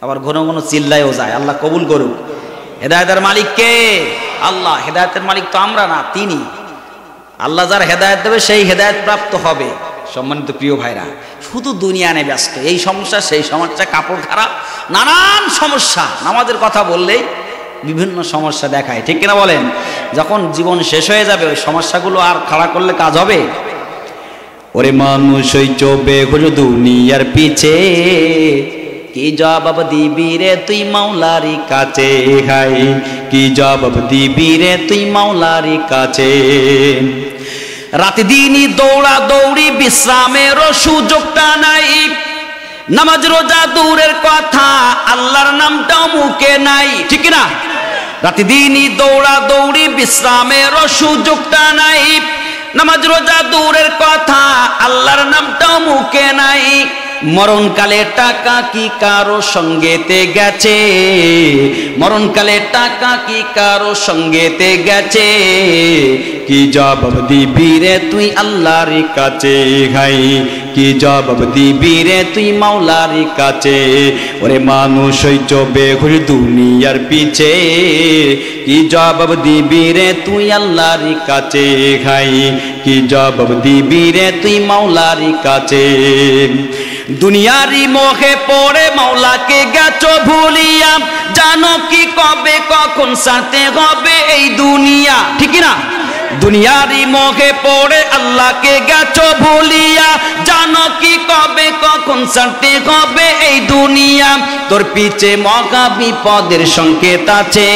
Speaker 1: আবার ঘন ঘন চিল্লায়ও যায়। আল্লাহ কবুল করুক। হেদায়েতের মালিক কে? আল্লাহ। হেদায়েতের মালিক তো আমরা না, তিনি। আল্লাহ যার হেদায়েত দেবে সেই হেদায়েত প্রাপ্ত হবে। সম্মানিত প্রিয় ভাইরা, শুধু দুনিয়া নিয়ে ব্যস্ত, এই সমস্যা সেই সমস্যা, কাপড় খারাপ, নানান সমস্যা। নামাজের কথা বললেই বিভিন্ন সমস্যা দেখায়, ঠিক কিনা বলেন? যখন জীবন শেষ হয়ে যাবে ওই সমস্যাগুলো আর খাড়া করলে কাজ হবে? ওরে মানুষ ওই চোবে ঘুরে দুনিয়ার পিছে, কি জবাব দিবি রে তুই মাওলারি কাছে, হাই কি জবাব দিবি রে তুই মাওলারি কাছে। রাত দিনই দৌড়া দৌড়ি, বিশ্রামেরও সুযোগটা নাই, নামাজ রোজা দূরের কথা, আল্লাহর নামটাও মুখে নাই, ঠিক না? রাত দিনই দৌড়া দৌড়ি, বিশ্রামেরও সুযোগটা নাই, নামাজ রোজা দূরের কথা, আল্লাহর নামটাও মুখে নাই। মরণকালে টাকা কি কারো সঙ্গেতে গেছে, মরণকালে টাকা কি কারো সঙ্গেতে গেছে, কি জবাব দিবি রে তুই আল্লাহর কাছে, ভাই কি জবাব দিবি রে তুই মাওলার কাছে। ওরে মানুষ ওই চোবে ঘুরে দুনিয়ার পিছে, কি জবাব দিবি রে তুই আল্লাহর কাছে, ভাই কি জবাব দিবি রে তুই মাওলার কাছে। দুনিয়ারি মোহে পড়ে মাওলাকে গেছো ভুলিয়া, জানো কি কবে কখন সাথে হবে এই দুনিয়া, ঠিক না? দুনিয়ারই মোহে পড়ে আল্লাহকে গেছো ভুলিয়া, জানো কি কবে কখন ছাড়তে হবে এই দুনিয়া। তোর পিছে মহা বিপদের সংকেত আছে,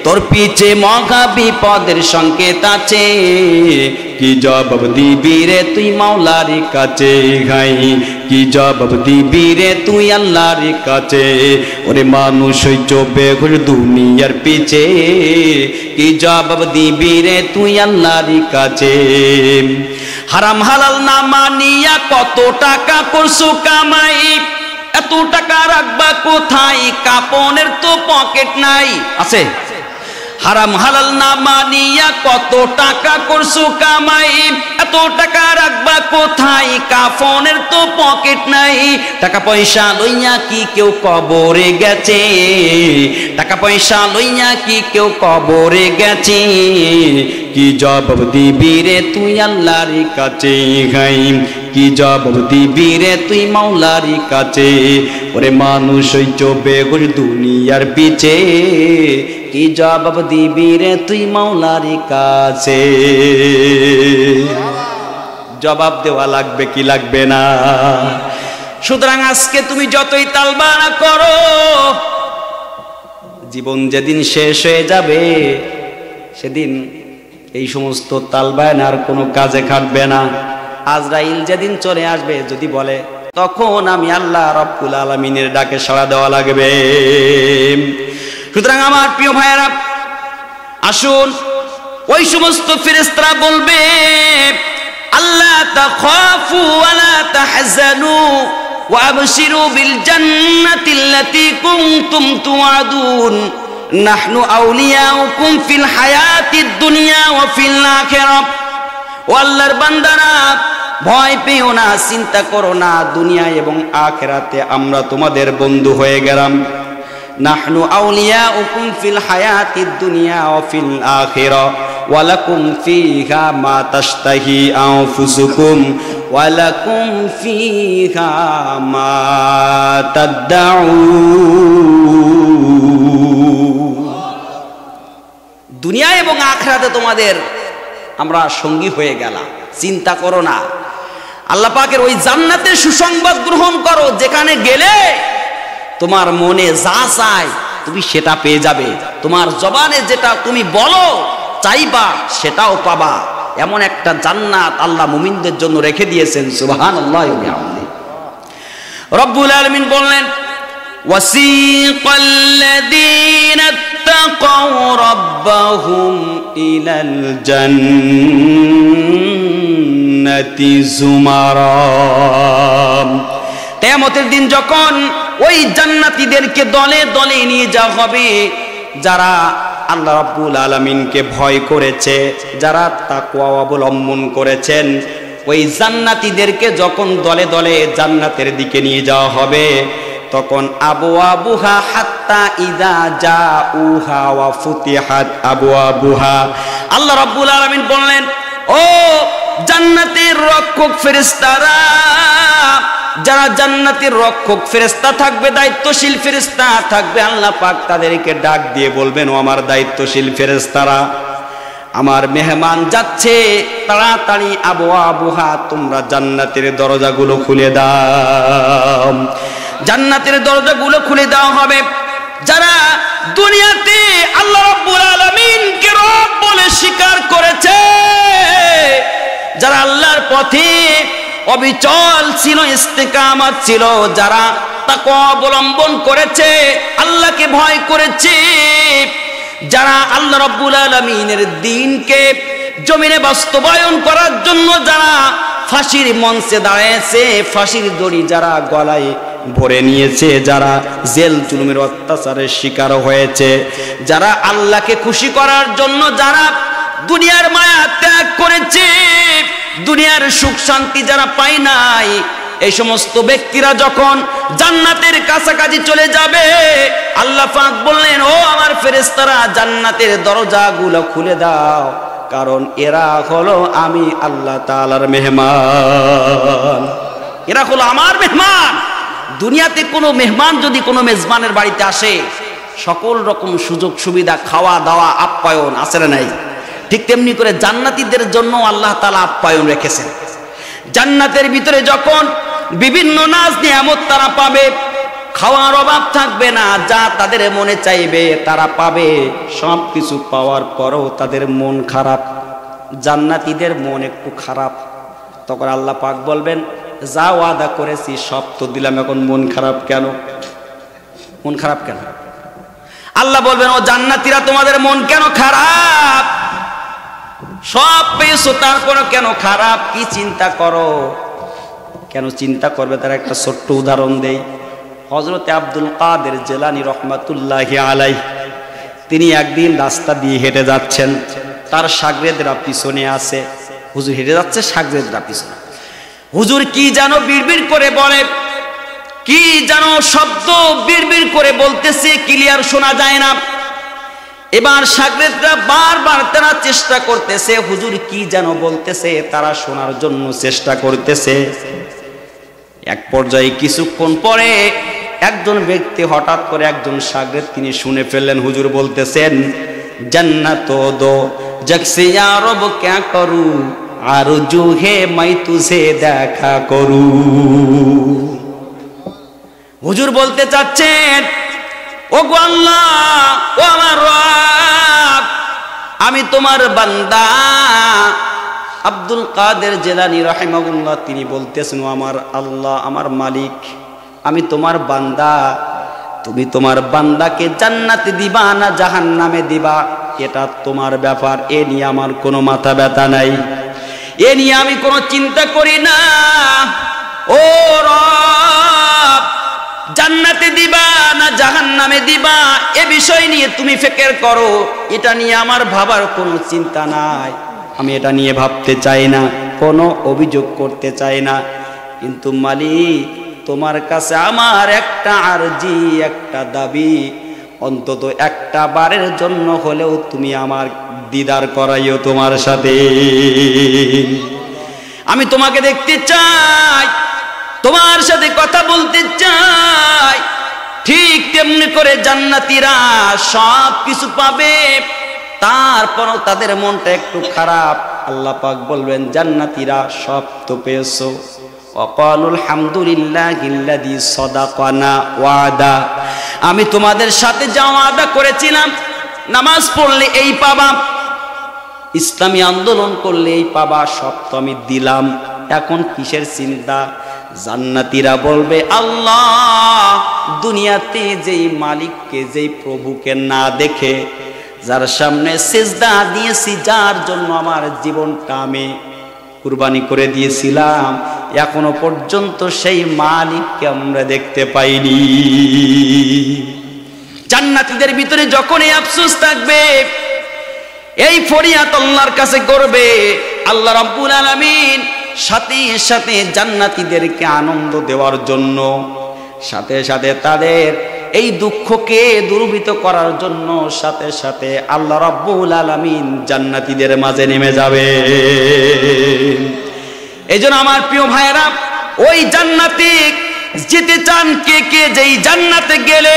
Speaker 1: তোর পিছে মহা বিপদের সংকেত আছে। কি জবাব দিবি রে তুই মাওলার কাছে, গাই কি জবাব দিবি রে তুই আল্লাহর কাছে। ওরে মানুষ চোবে ঘুরে দুনিয়ার পিছে, কি জবাব দিবি রে তুই আল্লাহর কাছে। হারাম হালাল না মানিয়া কত টাকা করছো কামাই, এত টাকা রাখবা কোথায়, কাপনের তো পকেট নাই। আছে হারাম হালাল না মানিয়া কত টাকা করছো কামাই, এত টাকা রাখবা কোথায়, কাফনের তো পকেট নাই। টাকা পয়সা লইয়া কি কেউ কবরে গেছে, টাকা পয়সা লইয়া কি কেউ কবরে গেছে। কি জবাব দিবি রে তুই আল্লাহর কাছে, গাই কি জবাব দিবি রে তুই মাওলার কাছে। ওরে মানুষ ওই চোবে ঘুরে দুনিয়ার পিছে, কি জবাব দিবি রে তুই মাওলার কাছে। জবাব দেওয়া লাগবে কি লাগবে না? সুতরাং আজকে তুমি যতই তালবানা করো, জীবন যেদিন শেষ হয়ে যাবে সেদিন এই সমস্ত তালবায়নার কোনো কাজে খাটবে না। আজরাইল যেদিন চলে আসবে যদি বলে, তখন আমি আল্লাহ রব্বুল আলামিনের ডাকে সাড়া দেওয়া লাগবে। সুতরাং আমার প্রিয় ভাইয়েরা, আসুন ওই সমস্ত ফেরেশতারা বলবে, আল্লাহ তাখাফু ওয়া লা তাহজানু ওয়া আবশিরু বিল জান্নাতিল্লাতী কুনতুম তুআদুন, নাহনু আউলিয়াউকুম ফিল হায়াতিদ দুনিয়া ওয়া ফিল আখিরাহ। ও আল্লাহর বান্দারা, ভয় পেও না, চিন্তা করো না, দুনিয়া এবং আখিরাতে আমরা তোমাদের বন্ধু হয়ে গেলাম। নাহনু আউলিয়াউকুম ফিল হায়াতিদ দুনিয়া ওয়া ফিল আখিরাহ ওয়া লাকুম ফিহা মা তাশতাহি আনফুসুকুম ওয়া লাকুম ফিহা মা তাদউন। দুনিয়া এবং আখিরাতে তোমাদের আমরা সঙ্গী হয়ে গেলাম, চিন্তা করো না। আল্লাহ পাকের ওই জান্নাতের সুসংবাদ গ্রহণ করো, যেখানে গেলে তোমার মনে যা চায় তুমি সেটা পেয়ে যাবে, তোমার জবানে যেটা তুমি বলো চাইবা সেটাও পাবা। এমন একটা জান্নাত আল্লাহ মুমিনদের জন্য রেখে দিয়েছেন। সুবহানাল্লাহি ওয়া বিহামদিহি। রব্বুল আলামিন বললেন, ওয়াসিকাল্লাযীনা ইত্তাকাউ রাব্বাহুম ইলাল জান্নাতি যুমারা। কিয়ামতের দিন যখন ওই জান্নাতীদেরকে দলে দলে নিয়ে যাওয়া হবে, যারা আল্লাহ রাব্বুল আলামিনকে ভয় করেছে, যারা তাকওয়া অবলম্বন করেছেন, ওই জান্নাতীদেরকে যখন দলে দলে জান্নাতের দিকে নিয়ে যাওয়া হবে, তখন আবওয়াবুহা হাত্তা ইযা জাউহা ওয়া ফুতিহাত আবওয়াবুহা। আল্লাহ রাব্বুল আলামিন বললেন, ও জান্নাতের রক্ষক ফেরেশতারা, যারা জান্নাতের রক্ষক ফেরেশতা থাকবে, দায়িত্বশীল ফেরেশতা থাকবে, আল্লাহ পাক তাদেরকে ডাক দিয়ে বলবেন, ও আমার দায়িত্বশীল ফেরেশতারা, আমার মেহমান যাচ্ছে, তাড়াতাড়ি আবওয়াবুহা, তোমরা জান্নাতের দরজাগুলো খুলে দাও। জান্নাতের দরজাগুলো খুলে দেওয়া হবে। যারা দুনিয়াতে আল্লাহ রাব্বুল আলামিনকে রব বলে স্বীকার করেছে, যারা আল্লাহর পথে অবিচল ছিল, ইস্তেকামত ছিল, যারা তাকওয়া অবলম্বন করেছে, আল্লাহকে ভয় করেছে, যারা আল্লাহ রাব্বুল আলামিনের দ্বীনকে জমিনে বাস্তবায়ন করার জন্য যারা ফাঁসির মঞ্চে দাঁড়িয়েছে, ফাঁসির দড়ি যারা গলায় ভরে নিয়েছে, যারা জেল জুলুমের অত্যাচারের শিকার হয়েছে, যারা আল্লাহকে খুশি করার জন্য যারা দুনিয়ার মায়া ত্যাগ করেছে, দুনিয়ার সুখ শান্তি যারা পায় নাই, এই সমস্ত ব্যক্তিরা যখন জান্নাতের কাছাকাছি চলে যাবে, আল্লাহ পাক বললেন, ও আমার ফেরেশতারা, জান্নাতের দরজাগুলো খুলে দাও, কারণ এরা হলো আমি আল্লাহ তাআলার মেহমান, এরা হলো আমার মেহমান। দুনিয়াতে কোনো মেহমান যদি কোনো মেজবানের বাড়িতে আসে, সকল রকম সুযোগ সুবিধা, খাওয়া দাওয়া, আপ্যায়ন আছে না নাই? ঠিক তেমনি করে জান্নাতীদের জন্য আল্লাহ তাআলা আপ্যায়ন রেখেছেন। জান্নাতের ভিতরে যখন বিভিন্ন নাজ নিয়ামত তারা পাবে, খাওয়ার অভাব থাকবে না, যা তাদের মনে চাইবে তারা পাবে। সব কিছু পাওয়ার পরেও তাদের মন খারাপ, জান্নাতীদের মন একটু খারাপ। তখন আল্লাহ পাক বলবেন, যা ওয়াদা করেছি সব তো দিলাম, এখন মন খারাপ কেন? মন খারাপ কেন? আল্লাহ বলবেন, ও জান্নাতীরা তোমাদের মন কেন খারাপ? সব পেয়েছো তারপরও কেন খারাপ? কি চিন্তা করো? কেন চিন্তা করবে? তার একটা ছোট্ট উদাহরণ দেই। হযরতে আব্দুল কাদের জিলানী রহমাতুল্লাহি আলাইহি, তিনি একদিন রাস্তা দিয়ে হেঁটে যাচ্ছেন, তার শাগরেদরা পিছনে আছে। হুজুর হেঁটে যাচ্ছে, শাগরেদরা পিছনে। হুজুর কি যেন বিড়বিড় করে বলে, কি যেন শব্দ বিড়বিড় করে বলতেছে, ক্লিয়ার শোনা যায় না। এবার শাগরেদরা বারবার তারা চেষ্টা করতেছে হুজুর কি যেন বলতেছে, তারা শোনার জন্য চেষ্টা করতেছে। এক পর্যায়ে কিছুক্ষণ পরে একজন ব্যক্তি হঠাৎ করে, একজন শাগরেদ তিনি শুনে ফেললেন, হুজুর বলতেছেন, জান্নাত দো জগসে ইয়া রব ক্যা করু, আরজু হে মাই তুঝে দেখা করু। হুজুর বলতে চাচ্ছেন, ও গো আল্লাহ, ও আমার রব, আমি তোমার বান্দা। আব্দুল কাদের জিলানী রাহিমাহুল্লাহ তিনি বলতেছেন, ও আমার আল্লাহ, আমার মালিক, আমি তোমার বান্দা, তুমি তোমার বান্দাকে জান্নাতে দিবা না জাহান্নামে দিবা, এটা তোমার ব্যাপার। এ নিয়ে আমার কোনো মাথা ব্যথা নাই, এ নিয়ে আমি কোনো চিন্তা করি না। ও রব, জান্নাতে দিবা না জাহান্নামে দিবা, এ বিষয় নিয়ে তুমি ফিকির করো, এটা নিয়ে আমার ভাবার কোনো চিন্তা নাই। আমি এটা নিয়ে ভাবতে চাই না, কোনো অভিযোগ করতে চাই না। কিন্তু মালিক, তোমার কাছে আমার একটা আরজি, একটা দাবি, অন্তত একটা বারের জন্য হলেও তুমি আমার দিদার করাইও তোমার সাথে। আমি তোমাকে দেখতে চাই, তোমার সাথে কথা বলতে চাই। ঠিক তেমনি করে জান্নাতীরা সব কিছু পাবে, তারপরও তাদের মনটা একটু খারাপ। আল্লাহ পাক বলবেন, জান্নাতীরা সব তো পেয়েছো, ওয়াকালুল হামদুলিল্লাহিল্লাযী সাদাকানা ওয়াদা, আমি তোমাদের সাথে যা ওয়াদা করেছিলাম, নামাজ পড়লে এই পাবা, ইসলামী আন্দোলন করলে এই পাবা, সব তো আমি দিলাম, এখন কিসের চিন্তা? জান্নাতীরা বলবে, আল্লাহ, দুনিয়াতে যেই মালিককে, যেই প্রভুকে না দেখে, যার সামনে সিজদা দিয়েছি, যার জন্য আমার জীবনটা আমি কুরবানি করে দিয়েছিলাম, এখনো পর্যন্ত সেই মালিককে আমরা দেখতে পাইনি। জান্নাতীদের ভিতরে যখন এই আফসোস থাকবে, এই ফরিয়াদ আল্লাহর কাছে করবে, আল্লাহ রাব্বুল আলামিন সাথে সাথে জান্নাতীদেরকে আনন্দ দেওয়ার জন্য, সাথে সাথে তাদের এই দুঃখকে দূরীভূত করার জন্য, সাথে সাথে আল্লাহ রাব্বুল আলামিন জান্নাতীদের মাঝে নেমে যাবে। এইজন্য আমার প্রিয় ভাইয়েরা, ওই জান্নাতে যেতে চান কে কে? যেই জান্নাতে গেলে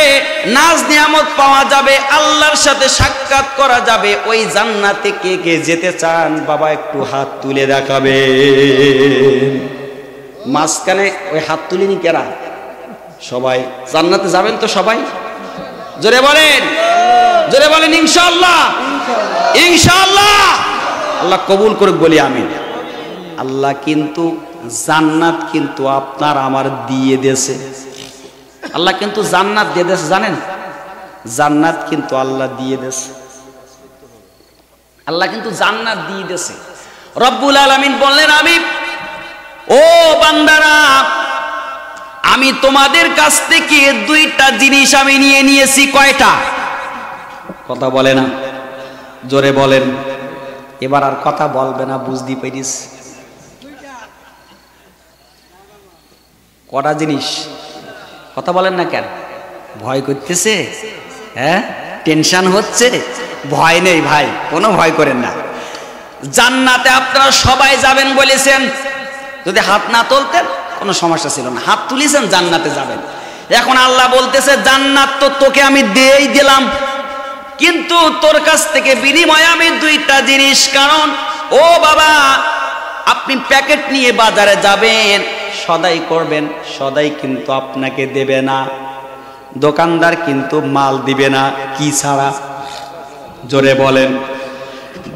Speaker 1: নাজ নিয়ামত পাওয়া যাবে, আল্লাহর সাথে সাক্ষাৎ করা যাবে, ওই জান্নাতে কে কে যেতে চান? বাবা একটু হাত তুলে দেখাবে। মাঝখানে ওই হাত তুলিনি কেরা? সবাই জান্নাতে যাবেন তো সবাই? জোরে বলেন, জোরে বলেন ইনশাআল্লাহ, ইনশাআল্লাহ। আল্লাহ কবুল করুক বলি আমিন। আল্লাহ কিন্তু জান্নাত কিন্তু আপনার আমার দিয়ে দিয়েছে। আল্লাহ কিন্তু জান্নাত দিয়ে দিয়েছে, জানেন? জান্নাত কিন্তু আল্লাহ দিয়ে দিয়েছে। আল্লাহ কিন্তু জান্নাত দিয়ে দিয়েছে। রব্বুল আলামিন বললেন, আমি, ও বান্দারা, আমি তোমাদের কাছ থেকে দুইটা জিনিস আমি নিয়ে নিয়েছি। কয়টা? কথা বলে না, জোরে বলেন। এবার আর কথা বলবে না, বুঝতে পারিস? কটা জিনিস? কথা বলেন না কেন? ভয় করতেছে? হ্যাঁ, টেনশন হচ্ছে? ভয় নেই ভাই, কোনো ভয় করেন না। জান্নাতে আপনারা সবাই যাবেন বলেছেন, যদি হাত না তুলতেন কোনো সমস্যা ছিল না। হাত তুলেছেন, জান্নাতে যাবেন। এখন আল্লাহ বলতেছে, জান্নাত তো তোকে আমি দিয়েই দিলাম, কিন্তু তোর কাছ থেকে বিনিময়ে আমি দুইটা জিনিস, কারণ ও বাবা আপনি প্যাকেট নিয়ে বাজারে যাবেন, সদাই করবেন, সদাই কিন্তু আপনাকে দেবে না, দোকানদার কিন্তু মাল দিবে না। কি ছাড়া? জোরে বলেন।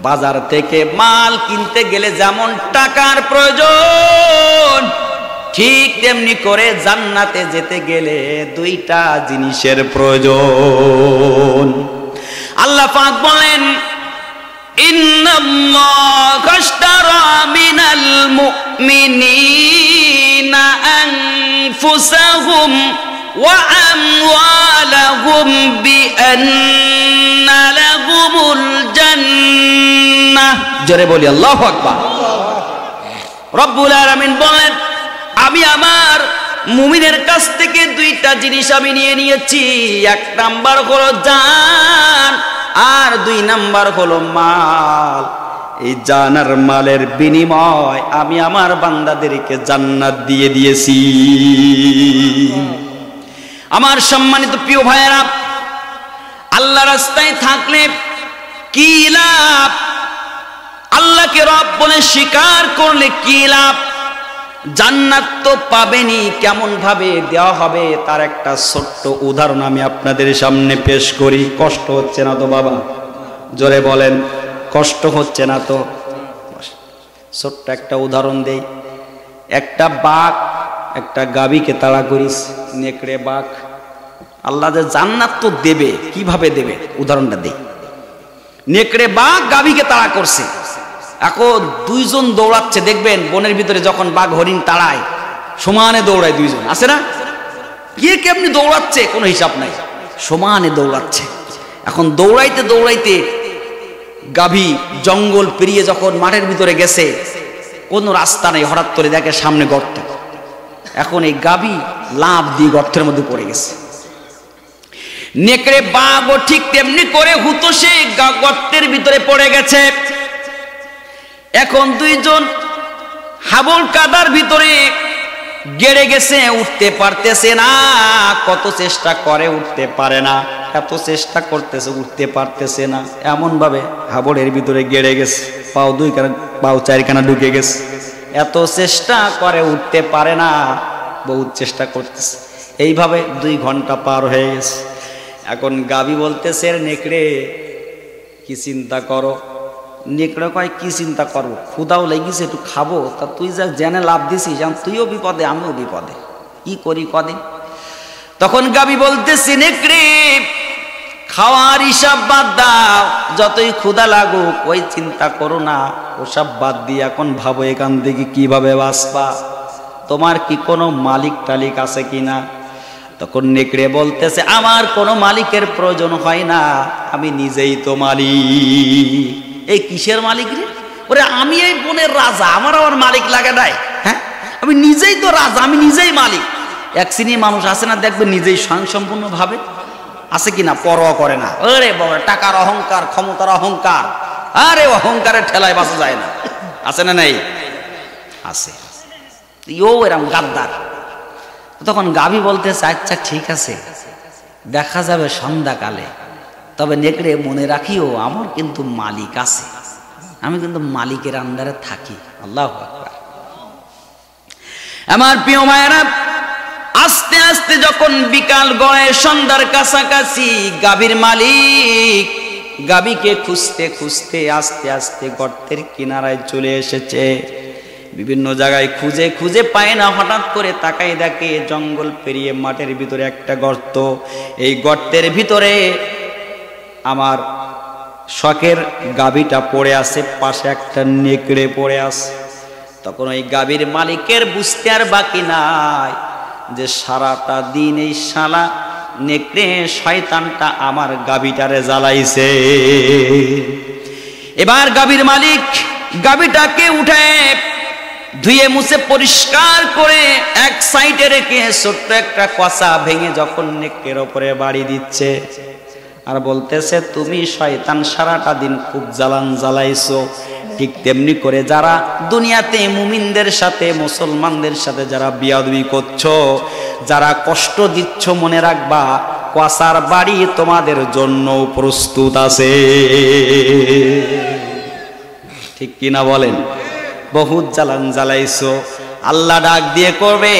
Speaker 1: বাজার থেকে মাল কিনতে গেলে যেমন টাকার প্রয়োজন, ঠিক তেমনি করে জান্নাতে যেতে গেলে দুইটা জিনিসের প্রয়োজন। আল্লাহ পাক বলেন, ইন্নাল্লাহা আশতারা মিনাল মুমিনিনা আনফুসাহুম ওয়া আমওয়ালাহুম বিআন্না লাহুমুল জান্নাহ। জোরে বলি আল্লাহু আকবার। রব্বুল আলামিন বলেন, আমি আমার মুমিনের কাছ থেকে দুইটা জিনিস আমি নিয়ে নিয়েছি। এক নাম্বার হলো জান, আর দুই নাম্বার হলো মাল। এই জান আর মালের বিনিময় আমি আমার বান্দাদেরকে জান্নাত দিয়ে দিয়েছি। আমার সম্মানিত প্রিয় ভাইয়েরা, আল্লাহ রাস্তায় থাকলে কি লাভ? আল্লাহকে রব বলে স্বীকার করলে কি লাভ? জান্নাত তো পাবেনি, কেমন ভাবে দেওয়া হবে তার একটা ছোট্ট উদাহরণ আমি আপনাদের সামনে পেশ করি। কষ্ট হচ্ছে না তো বাবা? জোরে বলেন, কষ্ট হচ্ছে না তো? ছোট্ট একটা উদাহরণ দেই। একটা বাঘ একটা গাভীকে তাড়া করিস, নেকড়ে বাঘ। আল্লাহ যে জান্নাত তো দেবে, কিভাবে দেবে উদাহরণটা দেই। নেকড়ে বাঘ গাভীকে তাড়া করছে, এখন দুইজন দৌড়াচ্ছে। দেখবেন বনের ভিতরে যখন বাঘ হরিণ তাড়ায় সমানে দৌড়ায় দুইজন, আছে না? কে কেমনি দৌড়াচ্ছে কোনো হিসাব নাই, সমানে দৌড়াচ্ছে। এখন দৌড়াইতে দৌড়াইতে গাভী জঙ্গল পেরিয়ে যখন মাঠের ভিতরে গেছে, কোনো রাস্তা নেই, হঠাৎ করে দেখে সামনে গর্ত। এখন এই গাভী লাফ দিয়ে গর্তের মধ্যে পড়ে গেছে। নেকড়ে বাঘও ঠিক তেমনি করে হুতোষে গর্তের ভিতরে পড়ে গেছে। এখন দুইজন হাবল কাদার ভিতরে গেড়ে গেছে, উঠতে পারতেছে না। কত চেষ্টা করে উঠতে পারে না, এত চেষ্টা করতেছে উঠতে পারতেছে না। এমন ভাবে হাবলের ভিতরে গেড়ে গেছে, পাও চারখানা ঢুকে গেছে। এত চেষ্টা করে উঠতে পারে না, বহুত চেষ্টা করতেছে। এইভাবে 2 ঘন্টা পার হয়ে গেছে। এখন গাভী বলতেছে, নেকড়ে কি চিন্তা করো? নেকড়ে কয়, কি চিন্তা করবো, ক্ষুধাও লেগেছে, একটু খাবো। তা তুই যা জেনে লাভ দিছিস, তুইও বিপদে আমিও বিপদে, কি করি কদিন। তখন গাভী বলতেছে, নেকড়ে খাওয়ার হিসাব বাদ দাও, যতই ক্ষুধা লাগুক ওই চিন্তা করো না, ওসব বাদ দিয়ে এখন ভাবো এখান থেকে কিভাবে বাঁচবা। তোমার কি কোনো মালিক টালিক আছে কিনা? তখন নেকড়ে বলতেছে, আমার কোনো মালিকের প্রয়োজন হয় না, আমি নিজেই তো মালিক। এই কিসের মালিক রে? ওরে আমি এই বনের রাজা, আমার মালিক লাগে নাই। হ্যাঁ, আমি নিজেই তো রাজা, আমি নিজেই মালিক। এক শ্রেণীর মানুষ আছে না, দেখবে নিজেই স্বয়ংসম্পূর্ণ ভাবে, আছে কিনা পরোয়া করে না। আরে বাবা, টাকার অহংকার, ক্ষমতার অহংকার, আরে অহংকারের ঠেলায় বাঁচা যায় না, আছে না? নাই, আছে। এরকম গাদ্দার। তখন গাভী বলতেছে, আচ্ছা ঠিক আছে, দেখা যাবে সন্ধ্যাকালে, তবে নেকড়ে মনে রাখিও আমার কিন্তু মালিক আছে, আমি কিন্তু মালিকের আন্ডারে থাকি। আল্লাহু আকবার। আমার প্রিয় মায়েরা, আস্তে আস্তে যখন বিকাল গড়ে, সন্ধ্যার কাছাকাছি, গাভীর মালিক গাভীকে খুঁজতে খুঁজতে আস্তে আস্তে গর্তের কিনারায় চলে এসেছে। বিভিন্ন জায়গায় খুঁজে খুঁজে পায় না, হঠাৎ করে তাকাই দেখে জঙ্গল পেরিয়ে মাঠের ভিতরে একটা গর্ত। এই গর্তের ভিতরে আমার শখের গাভীটা পড়ে আছে, পাশে একটা নেকড়ে পড়ে আছে। তখন ওই গাভীর মালিকের বুঝতে আর বাকি নাই যে সারাটা দিন এই শালা নেকড়ে শয়তানটা আমার গাভীটারে জ্বালাইছে। এবার গাভীর মালিক গাভীটাকে উঠে ধুয়ে মুছে পরিষ্কার করে এক সাইডে রেখে ছোট্ট একটা কষা ভেঙে যখন নেকড়ের ওপরে বাড়ি দিচ্ছে, আর বলতেছে, তুমি শয়তান সারাটা দিন খুব জ্বালান জ্বালাইছো। ঠিক তেমনি করে যারা দুনিয়াতে মুমিনদের সাথে, মুসলমানদের সাথে যারা বিয়াদবি করছো, যারা কষ্ট দিচ্ছ, মনে রাখবা কসার বাড়ি তোমাদের জন্য প্রস্তুত আছে। ঠিক কিনা বলেন? বহুত জ্বালান জ্বালাইছো, আল্লাহ ডাক দিয়ে করবে,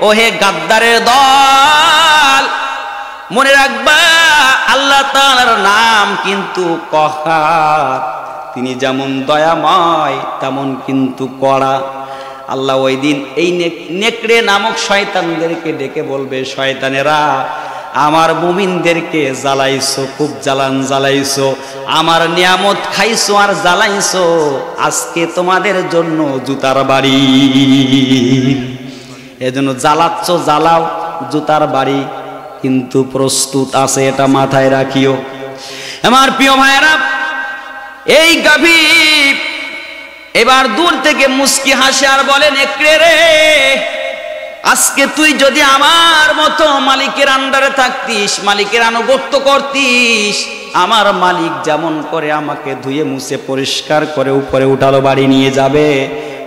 Speaker 1: ওহে গাদ্দারের দল, মনে রাখবা আল্লাহ তাআলার নাম কিন্তু কহার, তিনি যেমন দয়াময় তেমন কিন্তু কড়া। আল্লাহ ওই দিন এই নেকড়ে নামক শয়তানদেরকে ডেকে বলবে, শয়তানেরা আমার মুমিনদেরকে জ্বালাইছো, খুব জ্বালান জ্বালাইছো, আমার নিয়ামত খাইছো আর জ্বালাইছো, আজকে তোমাদের জন্য জুতার বাড়ি। এজন্য জ্বালাচ্ছ জ্বালাও, জুতার বাড়ি কিন্তু প্রস্তুত আছে, এটা মাথায় রাখিও। আমার প্রিয় ভাইয়েরা, এই গাভীর এবার দূর থেকে মুস্কি হাসে আর বলে, নেকড়ে রে, আজকে তুই যদি আমার মতো মালিকের আন্ডারে থাকতিস, মালিকের আনুগত্য করতিস, আমার মালিক যেমন করে আমাকে ধুয়ে মুছে পরিষ্কার করে উপরে উঠালো বাড়ি নিয়ে যাবে,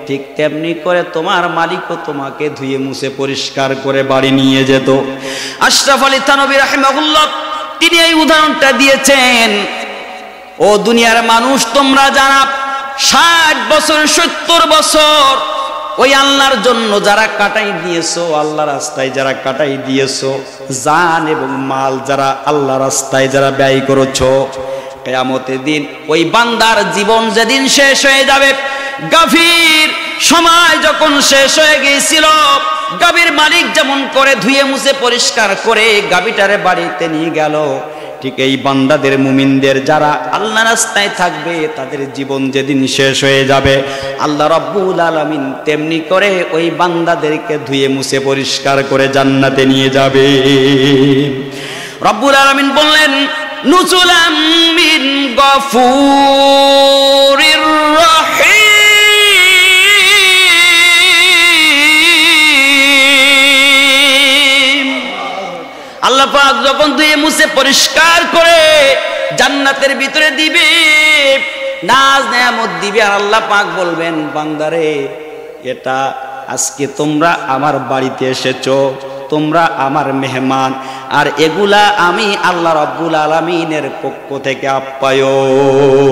Speaker 1: ঠিক তেমনি করে তোমার মালিকও তোমাকে ধুয়ে মুছে পরিষ্কার করে বাড়ি নিয়ে যেত। আশরাফ আলী থানভী রাহিমাহুল্লাহ তিনি এই উদাহরণটা দিয়েছেন। ও দুনিয়ার মানুষ, তোমরা যারা 60 বছর 70 বছর ওই আল্লাহর জন্য যারা কাটাই দিয়েছো, আল্লাহ রাস্তায় যারা কাটাই দিয়েছো, জান এবং মাল যারা আল্লাহ রাস্তায় যারা ব্যয় করেছো, কিয়ামতের দিন ওই বান্দার জীবন যেদিন শেষ হয়ে যাবে, গাভীর সময় যখন শেষ হয়ে গিয়েছিল, গাভীর মালিক যেমন করে ধুয়ে মুছে পরিষ্কার করে গাভীটারে বাড়িতে নিয়ে গেল, ঠিক এই বান্দাদের মুমিনদের যারা আল্লাহ রাস্তায় থাকবে, তাদের জীবন যেদিন শেষ হয়ে যাবে, আল্লাহ রাব্বুল আলামিন তেমনি করে ওই বান্দাদেরকে ধুয়ে মুছে পরিষ্কার করে জান্নাতে নিয়ে যাবে। রাব্বুল আলামিন বললেন, নুজুলাম মিন গফুরির রহিম। আল্লাহ পাক যখন ধুয়ে মুছে পরিষ্কার করে জান্নাতের ভিতরে দিবে, নাজ নেয়ামত দিবে, আর আল্লাহ পাক বলবেন, বান্দারে, এটা আজকে তোমরা আমার বাড়িতে এসেছো, তোমরা আমার মেহমান, আর এগুলা আমি আল্লাহ রাব্বুল আলামিনের পক্ষ থেকে আপ্যায়ন।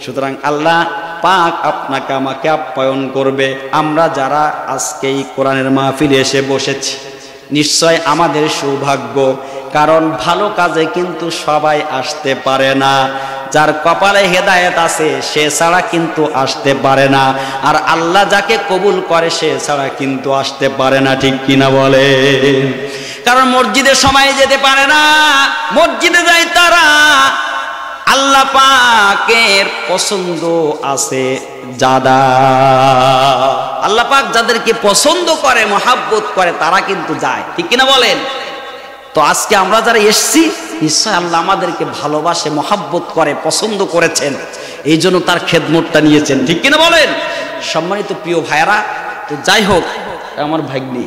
Speaker 1: সুতরাং আল্লাহ পাক আপনাকে আমাকে আপ্যায়ন করবে। আমরা যারা আজকে এই কোরআনের মাহফিলে এসে বসেছি, নিশ্চয় আমাদের সৌভাগ্য, কারণ ভালো কাজে কিন্তু সবাই আসতে পারে না। যার কপালে হেদায়েত আছে সে ছাড়া কিন্তু আসতে পারে না, আর আল্লাহ যাকে কবুল করে সে ছাড়া কিন্তু আসতে পারে না। ঠিক কিনা বলে? কারণ মসজিদে সময় যেতে পারে না, মসজিদে যায় তারা আল্লাহ পাকের পছন্দ আছে যারা, আল্লাহ পাক যাদেরকে পছন্দ করে, মহাব্বত করে, তারা কিন্তু যায়। ঠিক কিনা বলেন? তো আজকে আমরা যারা এসছি, নিশ্চয় আল্লাহ আমাদেরকে ভালোবাসে, মহাব্বত করে, পছন্দ করেছেন, এই জন্য তার খেদমতটা নিয়েছেন। ঠিক কিনা বলেন? সম্মানিত প্রিয় ভাইয়েরা, তো যাই হোক, আমার ভাগ্নি